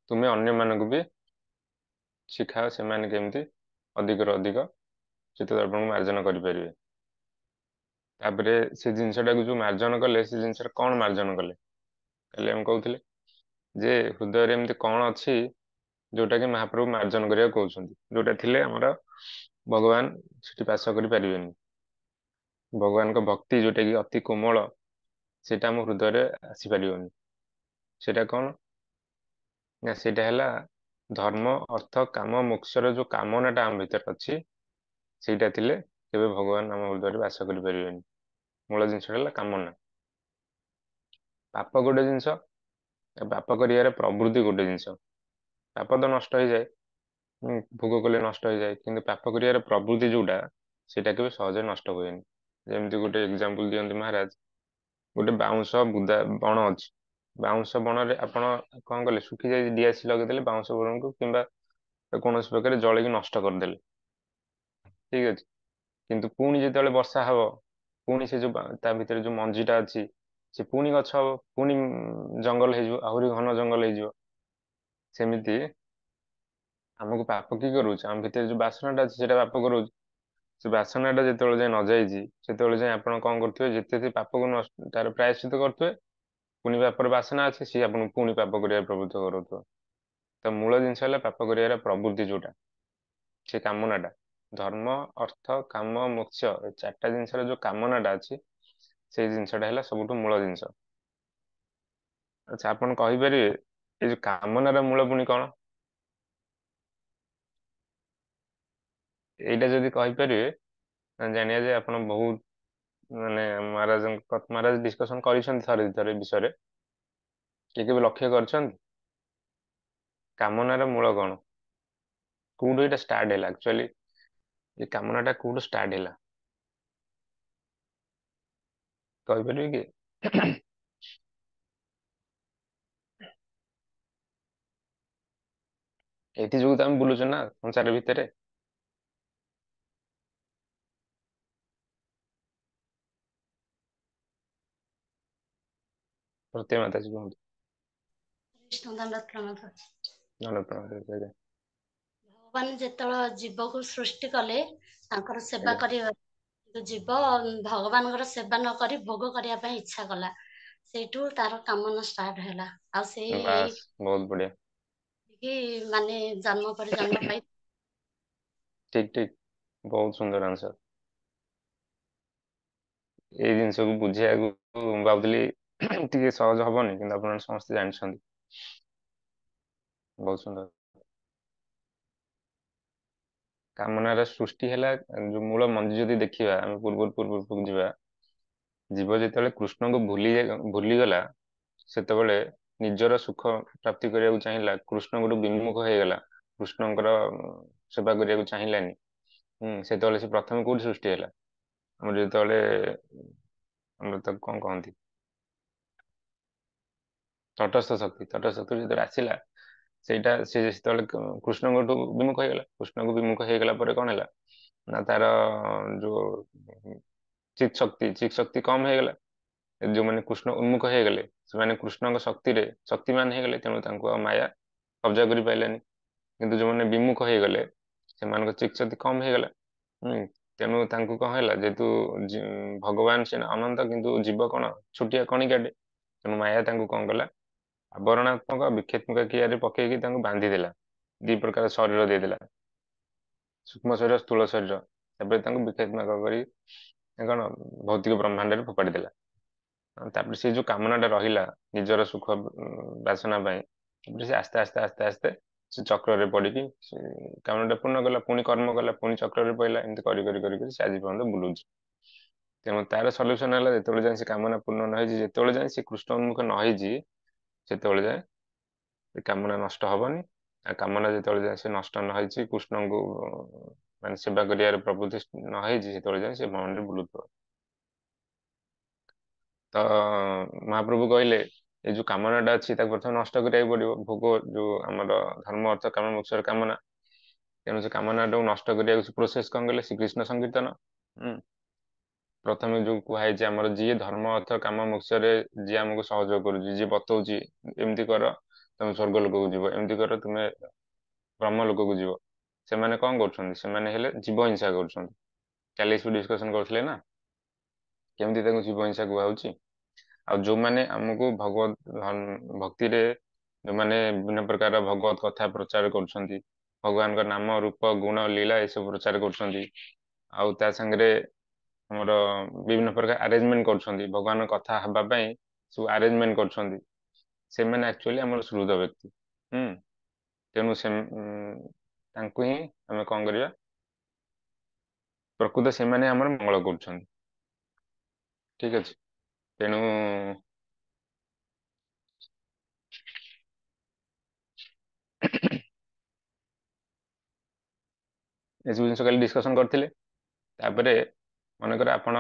ତୁମେ ଅନ୍ୟମାନଙ୍କୁ ବି ଶିଖାଅ ସେମାନେ କେମିତି ଅଧିକରୁ ଅଧିକ ଚିତ୍ତଦର୍ପଣକୁ ମାର୍ଜନ କରିପାରିବେ। ତାପରେ ସେ ଜିନିଷଟାକୁ ଯୋଉ ମାର୍ଜନ କଲେ ସେ ଜିନିଷରେ କଣ ମାର୍ଜନ କଲେ କାଲି ଆମେ କହୁଥିଲେ ଯେ ହୃଦୟରେ ଏମିତି କଣ ଅଛି ଯୋଉଟା କି ମହାପ୍ରଭୁ ମାର୍ଜନ କରିବାକୁ କହୁଛନ୍ତି, ଯୋଉଟା ଥିଲେ ଆମର ଭଗବାନ ସେଠି ବାସ କରିପାରିବେନି। ଭଗବାନଙ୍କ ଭକ୍ତି ଯୋଉଟା କି ଅତି କୋମଳ ସେଇଟା ଆମ ହୃଦୟରେ ଆସିପାରିବନି। ସେଇଟା କଣ ନା ସେଇଟା ହେଲା ଧର୍ମ ଅର୍ଥ କାମ ମୋକ୍ଷର ଯୋଉ କାମନାଟା ଆମ ଭିତରେ ଅଛି ସେଇଟା ଥିଲେ କେବେ ଭଗବାନ ଆମ ହୃଦୟରେ ବାସ କରିପାରିବେନି। ମୂଳ ଜିନିଷଟା ହେଲା କାମନା। ପାପ ଗୋଟେ ଜିନିଷ, ପାପ କରିବାରେ ପ୍ରବୃତ୍ତି ଗୋଟେ ଜିନିଷ। ପାପ ତ ନଷ୍ଟ ହେଇଯାଏ, ଭୋଗ କଲେ ନଷ୍ଟ ହେଇଯାଏ, କିନ୍ତୁ ପାପ କରିବାର ପ୍ରବୃତ୍ତି ଯୋଉଟା ସେଇଟା କେବେ ସହଜରେ ନଷ୍ଟ ହୁଏନି। ଯେମିତି ଗୋଟେ ଏକ୍ଜାମ୍ପଲ ଦିଅନ୍ତି ମହାରାଜ, ଗୋଟେ ବାଉଁଶ ବୁଦା ବଣ ଅଛି। ବାଉଁଶ ବଣରେ ଆପଣ କଣ କଲେ, ଶୁଖି ଯାଇ ଡିଆସି ଲଗେଇଦେଲେ ବାଉଁଶ ବଣକୁ, କିମ୍ବା କୌଣସି ପ୍ରକାର ଜଳିକି ନଷ୍ଟ କରିଦେଲେ, ଠିକ ଅଛି। କିନ୍ତୁ ପୁଣି ଯେତେବେଳେ ବର୍ଷା ହବ, ପୁଣି ସେ ଯୋଉ ତା ଭିତରେ ଯୋଉ ମଞ୍ଜିଟା ଅଛି ସେ ପୁଣି ଗଛ ହବ, ପୁଣି ଜଙ୍ଗଲ ହେଇଯିବ, ଆହୁରି ଘନ ଜଙ୍ଗଲ ହେଇଯିବ। ସେମିତି ଆମକୁ ପାପ କି କରୁଛି, ଆମ ଭିତରେ ଯୋଉ ବାସନାଟା ଅଛି ସେଇଟା ପାପ କରୁଛି। ସେ ବାସନାଟା ଯେତେବେଳେ ଯାଏ ନ ଯାଇଛି ସେତେବେଳେ ଯାଏ ଆପଣ କଣ କରୁଥିବେ, ଯେତେ ପାପକୁ ତାର ପ୍ରାୟଶ୍ଚିତ କରୁଥିବେ, ପୁଣି ପାପର ବାସନା ଅଛି ସିଏ ଆପଣଙ୍କୁ ପୁଣି ପାପ କରିବା ପ୍ରବୃତ୍ତ କରୁଥିବ। ତ ମୂଳ ଜିନିଷ ହେଲା ପାପ କରିବାର ପ୍ରବୃତ୍ତି ଯୋଉଟା, ସେ କାମନାଟା। ଧର୍ମ ଅର୍ଥ କାମ ମୋକ୍ଷ ଏ ଚାରିଟା ଜିନିଷର ଯୋଉ କାମନାଟା ଅଛି ସେଇ ଜିନିଷଟା ହେଲା ସବୁଠୁ ମୂଳ ଜିନିଷ। ଆଚ୍ଛା, ଆପଣ କହିପାରିବେ ଏଇ ଯୋଉ କାମନାର ମୂଳ ପୁଣି କଣ? ଏଇଟା ଯଦି କହିପାରିବେ ଜାଣିବା ଯେ ଆପଣ ବହୁତ ମାନେ ମହାରାଜ ଡିସ୍କସନ କରିଛନ୍ତି ଥରେ ଦିଥର ଏ ବିଷୟରେ, କିଏ କେବେ ଲକ୍ଷ୍ୟ କରିଛନ୍ତି କାମନାର ମୂଳ କଣ, କୋଉଠୁ ଏଇଟା ଷ୍ଟାର୍ଟ ହେଲା? ଆକ୍ଚୁଆଲି ଏ କାମନାଟା କୋଉଠୁ ଷ୍ଟାର୍ଟ ହେଲା କହିପାରିବେ କି? ଏଇଠି ଯୋଗୁ ତ ଆମେ ବୁଲୁଛୁ ନା ସଂସାର ଭିତରେ। ପ୍ରତ୍ୟୟ ମାତାଜୀ କୁହନ୍ତୁ। ବିଷ୍ଣୁ ଦଣ୍ଡ ପ୍ରଣତ। ନମସ୍କାର ଆଜ୍ଞା। ଭଗବାନ ଯେତେବେଳେ ଜୀବକୁ ସୃଷ୍ଟି କଲେ ତାଙ୍କର ସେବା ଆଜ୍ଞା କରିବା, ଜୀବ ଭଗବାନଙ୍କର ସେବା ନ କରି ଭୋଗ କରିବା ପାଇଁ ଇଚ୍ଛା କଲା, ସେଇଠୁ ତାର କାମନା ଷ୍ଟାର୍ଟ ହେଲା। ଆଉ ସେଇ ବାସ୍ ବହୁତ ବଢିଆ। କି ମାନେ ଜନ୍ମ ପରେ ଜନ୍ମ ପାଇ ଠିକ ଠିକ, ବହୁତ ସୁନ୍ଦର ଆନ୍ସର। ଏଇ ଜିନିଷକୁ ବୁଝେଇବାକୁ ମୁଁ ଭାବୁଥିଲି ଟିକେ ସହଜ ହବନି, କିନ୍ତୁ ଆପଣ ସମସ୍ତେ ଜାଣିଛନ୍ତି। ବହୁତ ସୁନ୍ଦର। କାମନାର ସୃଷ୍ଟି ହେଲା, ଯୋଉ ମୂଳ ମଞ୍ଜି ଯଦି ଦେଖିବା ଆମେ ପୂର୍ବରୁ ଯିବା, ଜୀବ ଯେତେବେଳେ କୃଷ୍ଣଙ୍କୁ ଭୁଲିଗଲା ସେତେବେଳେ ନିଜର ସୁଖ ପ୍ରାପ୍ତି କରିବାକୁ ଚାହିଁଲା, କୃଷ୍ଣଙ୍କଠୁ ବିମୁଖ ହେଇଗଲା, କୃଷ୍ଣଙ୍କର ସେବା କରିବାକୁ ଚାହିଁଲାନି। ସେତେବେଳେ ସେ ପ୍ରଥମେ କୋଉଠି ସୃଷ୍ଟି ହେଲା? ଆମର ଯେତେବେଳେ ଆମର ତାକୁ କଣ କହନ୍ତି, ତଟସ୍ଥ ଶକ୍ତି ଯେତେବେଳେ ଆସିଲା, ସେଇଟା ସେ ଯେତେବେଳେ କୃଷ୍ଣଙ୍କଠୁ ବିମୁଖ ହେଇଗଲା, କୃଷ୍ଣଙ୍କୁ ବିମୁଖ ହେଇଗଲା ପରେ କଣ ହେଲା ନା ତାର ଯୋଉ ଚିତ୍ ଶକ୍ତି କମ ହେଇଗଲା। ଯୋଉମାନେ କୃଷ୍ଣ ଉନ୍ମୁଖ ହେଇଗଲେ ସେମାନେ କୃଷ୍ଣଙ୍କ ଶକ୍ତିରେ ଶକ୍ତିମାନ ହେଇଗଲେ, ତେଣୁ ତାଙ୍କୁ ଆଉ ମାୟା କବ୍ଜା କରିପାରିଲାନି। କିନ୍ତୁ ଯୋଉମାନେ ବିମୁଖ ହେଇଗଲେ ସେମାନଙ୍କ ଚିତ୍ ଶକ୍ତି କମ ହେଇଗଲା। ତେଣୁ ତାଙ୍କୁ କଣ ହେଲା, ଯେହେତୁ ଭଗବାନ ସେ ଅନନ୍ତ କିନ୍ତୁ ଜୀବ କଣ ଛୋଟିଆ କଣିକାଟେ, ତେଣୁ ମାୟା ତାଙ୍କୁ କଣ କଲା, ଆବରଣାତ୍ମକ ବିକ୍ଷେତ୍ମକ କ୍ରିୟାରେ ପକେଇକି ତାଙ୍କୁ ବାନ୍ଧିଦେଲା। ଦି ପ୍ରକାର ଶରୀର ଦେଇଦେଲା, ସୂକ୍ଷ୍ମ ଶରୀର ସ୍ଥୂଳ ଶରୀର। ତାପରେ ତାଙ୍କୁ ବିକ୍ଷେତ୍ମକ କରି କଣ ଭୌତିକ ବ୍ରହ୍ମାଣ୍ଡରେ ଫୋପାଡ଼ି ଦେଲା। ତାପରେ ସେ ଯୋଉ କାମନାଟା ରହିଲା ନିଜର ସୁଖ ବାସନା ପାଇଁ, ତାପରେ ସେ ଆସ୍ତେ ଆସ୍ତେ ଆସ୍ତେ ଆସ୍ତେ ସେ ଚକ୍ରରେ ପଡିକି ସେ କାମନାଟା ପୂର୍ଣ୍ଣ କଲା, ପୁଣି କର୍ମ କଲା, ପୁଣି ଚକ୍ରରେ ପଇଲା, ଏମିତି କରି କରି କରି କରି ସେ ଆଜି ପର୍ଯ୍ୟନ୍ତ ବୁଲୁଛି। ତେଣୁ ତାର ସଲ୍ୟୁସନ ହେଲା, ଯେତେବେଳେ ଯାଏ ସେ କାମନା ପୂର୍ଣ୍ଣ ନ ହେଇଛି, ଯେତେବେଳେ ଯାଏ ସେ କୃଷ୍ଣ ଉନ୍ମୁଖ ନ ହେଇଛି, ସେତେବେଳେ ଯାଏ ଏ କାମନା ନଷ୍ଟ ହବନି। ଆଉ କାମନା ଯେତେବେଳେ ଯାଏ ସେ ନଷ୍ଟ ନ ହେଇଛି, କୃଷ୍ଣଙ୍କୁ ମାନେ ସେବା କରିବାର ପ୍ରବୃତ୍ତି ନ ହେଇଛି, ସେତେବେଳେ ଯାଏ ସେ ମନରେ ବୁଲୁଥିବ। ତ ମହାପ୍ରଭୁ କହିଲେ ଏଇ ଯୋଉ କାମନାଟା ଅଛି ତାକୁ ପ୍ରଥମେ ନଷ୍ଟ କରିବାକୁ ପଡିବ, ଭୋଗ ଯୋଉ ଆମର ଧର୍ମ ଅର୍ଥ କାମ ମୋକ୍ଷର କାମନା। ତେଣୁ ସେ କାମନାଟାକୁ ନଷ୍ଟ କରିବାକୁ ପ୍ରୋସେସ କଣ କଲେ, ଶ୍ରୀକୃଷ୍ଣ ସଂକୀର୍ତ୍ତନ। ପ୍ରଥମେ ଯୋଉ କୁହାଯାଇଛି ଆମର, ଯିଏ ଧର୍ମ ଅର୍ଥ କାମ ମୋକ୍ଷରେ ଯିଏ ଆମକୁ ସହଯୋଗ କରୁଛି, ଯିଏ ବତଉଛି ଏମିତି କର, ତମେ ସ୍ୱର୍ଗ ଲୋକକୁ ଯିବ, ଏମିତି କର ତୁମେ ବ୍ରହ୍ମ ଲୋକକୁ ଯିବ। ସେମାନେ କଣ କରୁଛନ୍ତି? ସେମାନେ ହେଲେ ଜୀବ ହିଂସା କରୁଛନ୍ତି। କାଲି ସବୁ ଡିସ୍କସନ କରୁଥିଲେ ନା, କେମିତି ତାଙ୍କୁ ଜୀବ ହିଂସା କୁହାହଉଛି। ଆଉ ଯୋଉମାନେ ଆମକୁ ଭକ୍ତିରେ ଯୋଉମାନେ ବିଭିନ୍ନ ପ୍ରକାର ଭଗବତ କଥା ପ୍ରଚାର କରୁଛନ୍ତି, ଭଗବାନଙ୍କ ନାମ ରୂପ ଗୁଣ ଲୀଳା ଏସବୁ ପ୍ରଚାର କରୁଛନ୍ତି, ଆଉ ତା ସାଙ୍ଗରେ ଆମର ବିଭିନ୍ନ ପ୍ରକାର ଆରେଞ୍ଜମେଣ୍ଟ କରୁଛନ୍ତି, ଭଗବାନଙ୍କ କଥା ହେବା ପାଇଁ ସବୁ ଆରେଞ୍ଜମେଣ୍ଟ କରୁଛନ୍ତି, ସେମାନେ ଆକ୍ଚୁଆଲି ଆମର ସୁହୃଦ ବ୍ୟକ୍ତି। ହୁଁ। ତେଣୁ ତାଙ୍କୁ ହିଁ ଆମେ କଣ କରିବା, ପ୍ରକୃତ ସେମାନେ ଆମର ମଙ୍ଗଳ କରୁଛନ୍ତି। ଠିକ ଅଛି। ତେଣୁ ଏସବୁ ଜିନିଷ କାଲି ଡିସ୍କସନ କରିଥିଲେ। ତାପରେ ମନେକର ଆପଣ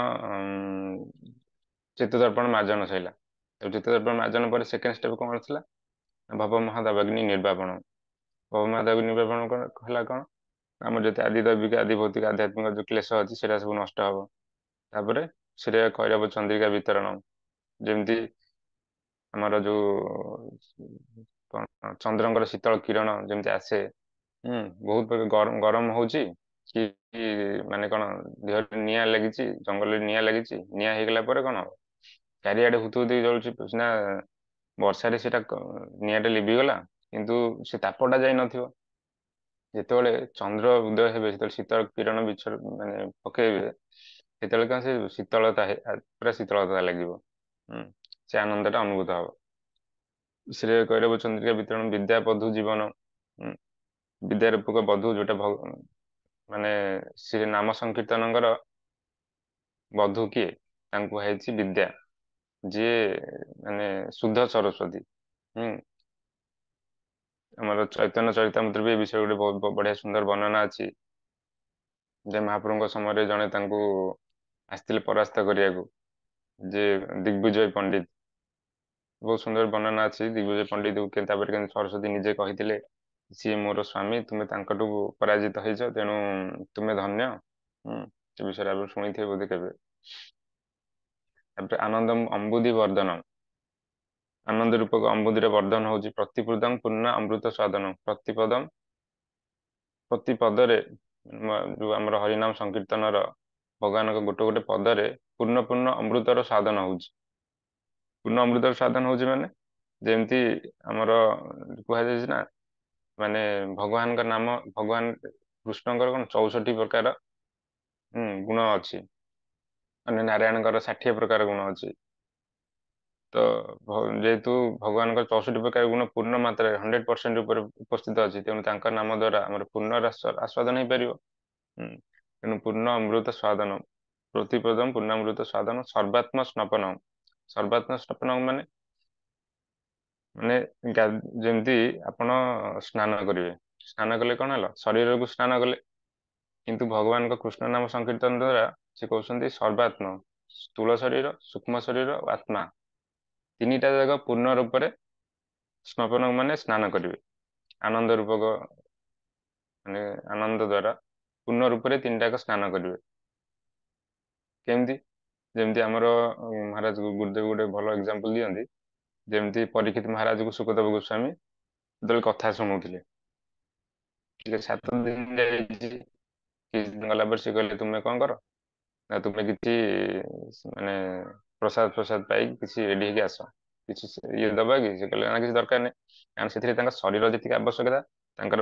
ଚିତ୍ତଦର୍ପଣ ମାର୍ଜନ ସରିଲା, ଚିତ୍ତଦର୍ପଣ ମାର୍ଜନ ପରେ ସେକେଣ୍ଡ ଷ୍ଟେପ କଣ ଥିଲା? ଭବ ମହାଦାବାଗ୍ନି ନିର୍ବାପନ। ଭବ ମହାଦାବାଗ୍ନି ନିର୍ବାପନ ହେଲା କଣ? ଆମର ଯେତେ ଆଦି ଦୈବିକ ଆଦି ଭୌତିକ ଆଧ୍ୟାତ୍ମିକ ଯୋଉ କ୍ଲେଶ ଅଛି ସେଟା ସବୁ ନଷ୍ଟ ହବ। ତାପରେ ସେଟା କୈରବ ଚନ୍ଦ୍ରିକା ବିତରଣ, ଯେମିତି ଆମର ଯୋଉ ଚନ୍ଦ୍ରଙ୍କର ଶୀତଳ କିରଣ ଯେମିତି ଆସେ। ବହୁତ ଗରମ ଗରମ ହଉଛି କି ମାନେ କଣ ଦେହରେ ନିଆଁ ଲାଗିଛି, ଜଙ୍ଗଲରେ ନିଆଁ ଲାଗିଛି, ନିଆଁ ହେଇଗଲା ପରେ କଣ ହବ? ଚାରିଆଡେ ହୁତୁ ହୁତୁ ଜଳୁଛି ସିନା, ବର୍ଷାରେ ସେଟା ନିଆଁଟା ଲିଭିଗଲା, କିନ୍ତୁ ସେ ତାପଟା ଯାଇ ନଥିବ। ଯେତେବେଳେ ଚନ୍ଦ୍ର ଉଦୟ ହେବେ, ସେତେବେଳେ ଶୀତଳ କିରଣ ମାନେ ପକେଇବେ, ସେତେବେଳେ କଣ ସେ ଶୀତଳତା ପୁରା ଶୀତଳତା ଲାଗିବ। ସେ ଆନନ୍ଦଟା ଅନୁଭୂତ ହବ। ଶ୍ରେୟ କୈରବ ଚନ୍ଦ୍ରିକା ବିତରଣ ବିଦ୍ୟା ବଧୁ ଜୀବନ। ବିଦ୍ୟା ରୂପକ ବଧୁ, ଯୋଉଟା ମାନେ ଶ୍ରୀ ନାମ ସଂକୀର୍ତ୍ତନଙ୍କର ବଧୁ କିଏ? ତାଙ୍କୁ କୁହାଯାଇଛି ବିଦ୍ୟା, ଯିଏ ମାନେ ଶୁଦ୍ଧ ସରସ୍ୱତୀ। ହୁଁ। ଆମର ଚୈତନ୍ୟ ଚରିତାମୃତରେ ବି ଏ ବିଷୟରେ ଗୋଟେ ବହୁତ ବଢିଆ ସୁନ୍ଦର ବର୍ଣ୍ଣନା ଅଛି, ଯେ ମହାପ୍ରଭୁଙ୍କ ସମୟରେ ଜଣେ ତାଙ୍କୁ ଆସିଥିଲେ ପରାସ୍ତ କରିବାକୁ, ଯେ ଦିଗ୍ବିଜୟ ପଣ୍ଡିତ। ବହୁତ ସୁନ୍ଦର ବର୍ଣ୍ଣନା ଅଛି ଦିଗ୍ବିଜୟ ପଣ୍ଡିତ, ତାପରେ କିନ୍ତୁ ସରସ୍ୱତୀ ନିଜେ କହିଥିଲେ ସିଏ ମୋର ସ୍ୱାମୀ, ତୁମେ ତାଙ୍କଠୁ ପରାଜିତ ହେଇଛ, ତେଣୁ ତୁମେ ଧନ୍ୟ। ସେ ବିଷୟରେ ଆପଣ ଶୁଣିଥିବେ ବୋଧେ କେବେ। ତାପରେ ଆନନ୍ଦମ ଅମ୍ବୁଦି ବର୍ଦ୍ଧନ, ଆନନ୍ଦ ରୂପକ ଅମ୍ବୁଦିର ବର୍ଦ୍ଧନ ହଉଛି ପ୍ରତିପଦଂ ପୂର୍ଣ୍ଣ ଅମୃତ ସ୍ୱାଦନ। ପ୍ରତି ପଦରେ ଯୋଉ ଆମର ହରିନାମ ସଂକୀର୍ତ୍ତନର ଭଗବାନଙ୍କ ଗୋଟେ ଗୋଟେ ପଦରେ ପୂର୍ଣ୍ଣ ପୂର୍ଣ୍ଣ ଅମୃତର ସାଧନ ହଉଛି। ପୂର୍ଣ୍ଣ ଅମୃତର ସାଧନ ହଉଛି ମାନେ ଯେମିତି ଆମର କୁହାଯାଇଛି ନା, ମାନେ ଭଗବାନଙ୍କ ନାମ, ଭଗବାନ କୃଷ୍ଣଙ୍କର କଣ 64 ପ୍ରକାର ଗୁଣ ଅଛି, ମାନେ ନାରାୟଣଙ୍କର 60 ପ୍ରକାର ଗୁଣ ଅଛି। ତ ଯେହେତୁ ଭଗବାନଙ୍କର 64 ପ୍ରକାର ଗୁଣ ପୂର୍ଣ୍ଣ ମାତ୍ରାରେ 100% ଉପରେ ଉପସ୍ଥିତ ଅଛି, ତେଣୁ ତାଙ୍କ ନାମ ଦ୍ଵାରା ଆମର ପୂର୍ଣ୍ଣ ଆସ୍ୱାଦନ ହେଇପାରିବ। ତେଣୁ ପୂର୍ଣ୍ଣ ଅମୃତ ସ୍ୱାଦନ, ପ୍ରତିପଦମ ପୂର୍ଣ୍ଣାମୃତ ସ୍ୱାଦନ, ସର୍ବାତ୍ମ ସ୍ନପନ। ସର୍ବାତ୍ମ ସ୍ନପନ ମାନେ ମାନେ ଯେମିତି ଆପଣ ସ୍ନାନ କରିବେ, ସ୍ନାନ କଲେ କଣ ହେଲା? ଶରୀରକୁ ସ୍ନାନ କଲେ। କିନ୍ତୁ ଭଗବାନଙ୍କ କୃଷ୍ଣ ନାମ ସଂକୀର୍ତ୍ତନ ଦ୍ଵାରା ସେ କହୁଛନ୍ତି ସର୍ବାତ୍ମ, ସ୍ଥୂଳ ଶରୀର, ସୂକ୍ଷ୍ମ ଶରୀର ଓ ଆତ୍ମା, ତିନିଟା ଯାକ ପୂର୍ଣ୍ଣ ରୂପରେ ସ୍ନପନ ମାନେ ସ୍ନାନ କରିବେ। ଆନନ୍ଦ ରୂପକ ମାନେ ଆନନ୍ଦ ଦ୍ଵାରା ପୂର୍ଣ୍ଣ ରୂପରେ ତିନିଟାକ ସ୍ନାନ କରିବେ। କେମିତି? ଯେମିତି ଆମର ମହାରାଜ ଗୁରୁଦେବ ଗୋଟେ ଭଲ ଏକ୍ଜାମ୍ପଲ ଦିଅନ୍ତି, ଯେମିତି ପରୀକ୍ଷିତ ମହାରାଜକୁ ସୁକଦେବ ଗୋସ୍ୱାମୀ ଯେତେବେଳେ କଥା ଶୁଣଉଥିଲେ, ଟିକେ 7 ଦିନ ଯାଇଛି, କିଛି ଦିନ ଗଲା ପରେ ସେ କହିଲେ ତୁମେ କଣ କର ନା, ତୁମେ କିଛି ମାନେ ପ୍ରସାଦ ପାଇକି କିଛି ରେଡି ହେଇକି ଆସ, କିଛି ଇଏ ଦବା କି? ସେ କହିଲେ ନା, କିଛି ଦରକାର ନାହିଁ, କାରଣ ସେଥିରେ ତାଙ୍କ ଶରୀର ଯେତିକି ଆବଶ୍ୟକତା, ତାଙ୍କର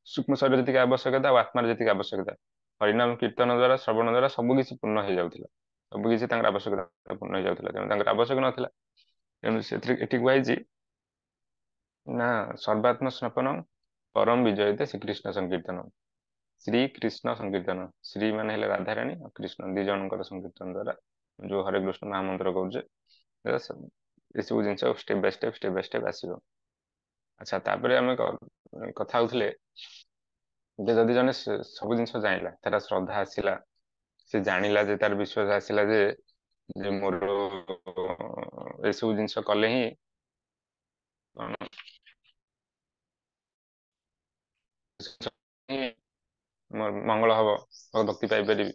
ସୂକ୍ଷ୍ମ ଶରୀର ଯେତିକି ଆବଶ୍ୟକତା ଆଉ ଆତ୍ମାର ଯେତିକି ଆବଶ୍ୟକତା, ହରିନାମ କୀର୍ତ୍ତନ ଦ୍ଵାରା, ଶ୍ରବଣ ଦ୍ଵାରା ସବୁ କିଛି ପୂର୍ଣ୍ଣ ହେଇଯାଉଥିଲା। ସବୁ କିଛି ତାଙ୍କର ଆବଶ୍ୟକତା ପୂର୍ଣ୍ଣ ହେଇଯାଉଥିଲା, ତେଣୁ ତାଙ୍କର ଆବଶ୍ୟକ ନଥିଲା। ତେଣୁ ସେଥିରେ ଏଠି କୁହାଯାଇଛି ନା, ସର୍ବାତ୍ମ ସ୍ନପନ ପରମ ବିଜୟତେ ଶ୍ରୀକୃଷ୍ଣ ସଂକୀର୍ତ୍ତନ। ଶ୍ରୀକୃଷ୍ଣ ସଂକୀର୍ତ୍ତନ, ଶ୍ରୀ ମାନେ ହେଲେ ରାଧାରାଣୀ, ଆଉ କୃଷ୍ଣ, ଦି ଜଣଙ୍କର ସଂକୀର୍ତ୍ତନ ଦ୍ଵାରା ଯୋଉ ହରେ କୃଷ୍ଣ ମହାମନ୍ତ୍ର କରୁଛେ, ଏସବୁ ଜିନିଷ ଷ୍ଟେପ ବାଇ ଷ୍ଟେପ ଆସିବ। ଆଚ୍ଛା, ତାପରେ ଆମେ କଥା ହଉଥିଲେ ଯେ ଯଦି ଜଣେ ସବୁ ଜିନିଷ ଜାଣିଲା, ତାର ଶ୍ରଦ୍ଧା ଆସିଲା, ସେ ଜାଣିଲା ଯେ ତାର ବିଶ୍ୱାସ ଆସିଲା ଯେ ମୋର ଏସବୁ ଜିନିଷ କଲେ ହିଁ ମଙ୍ଗଳ ହବ, ଭକ୍ତି ପାଇପାରିବି,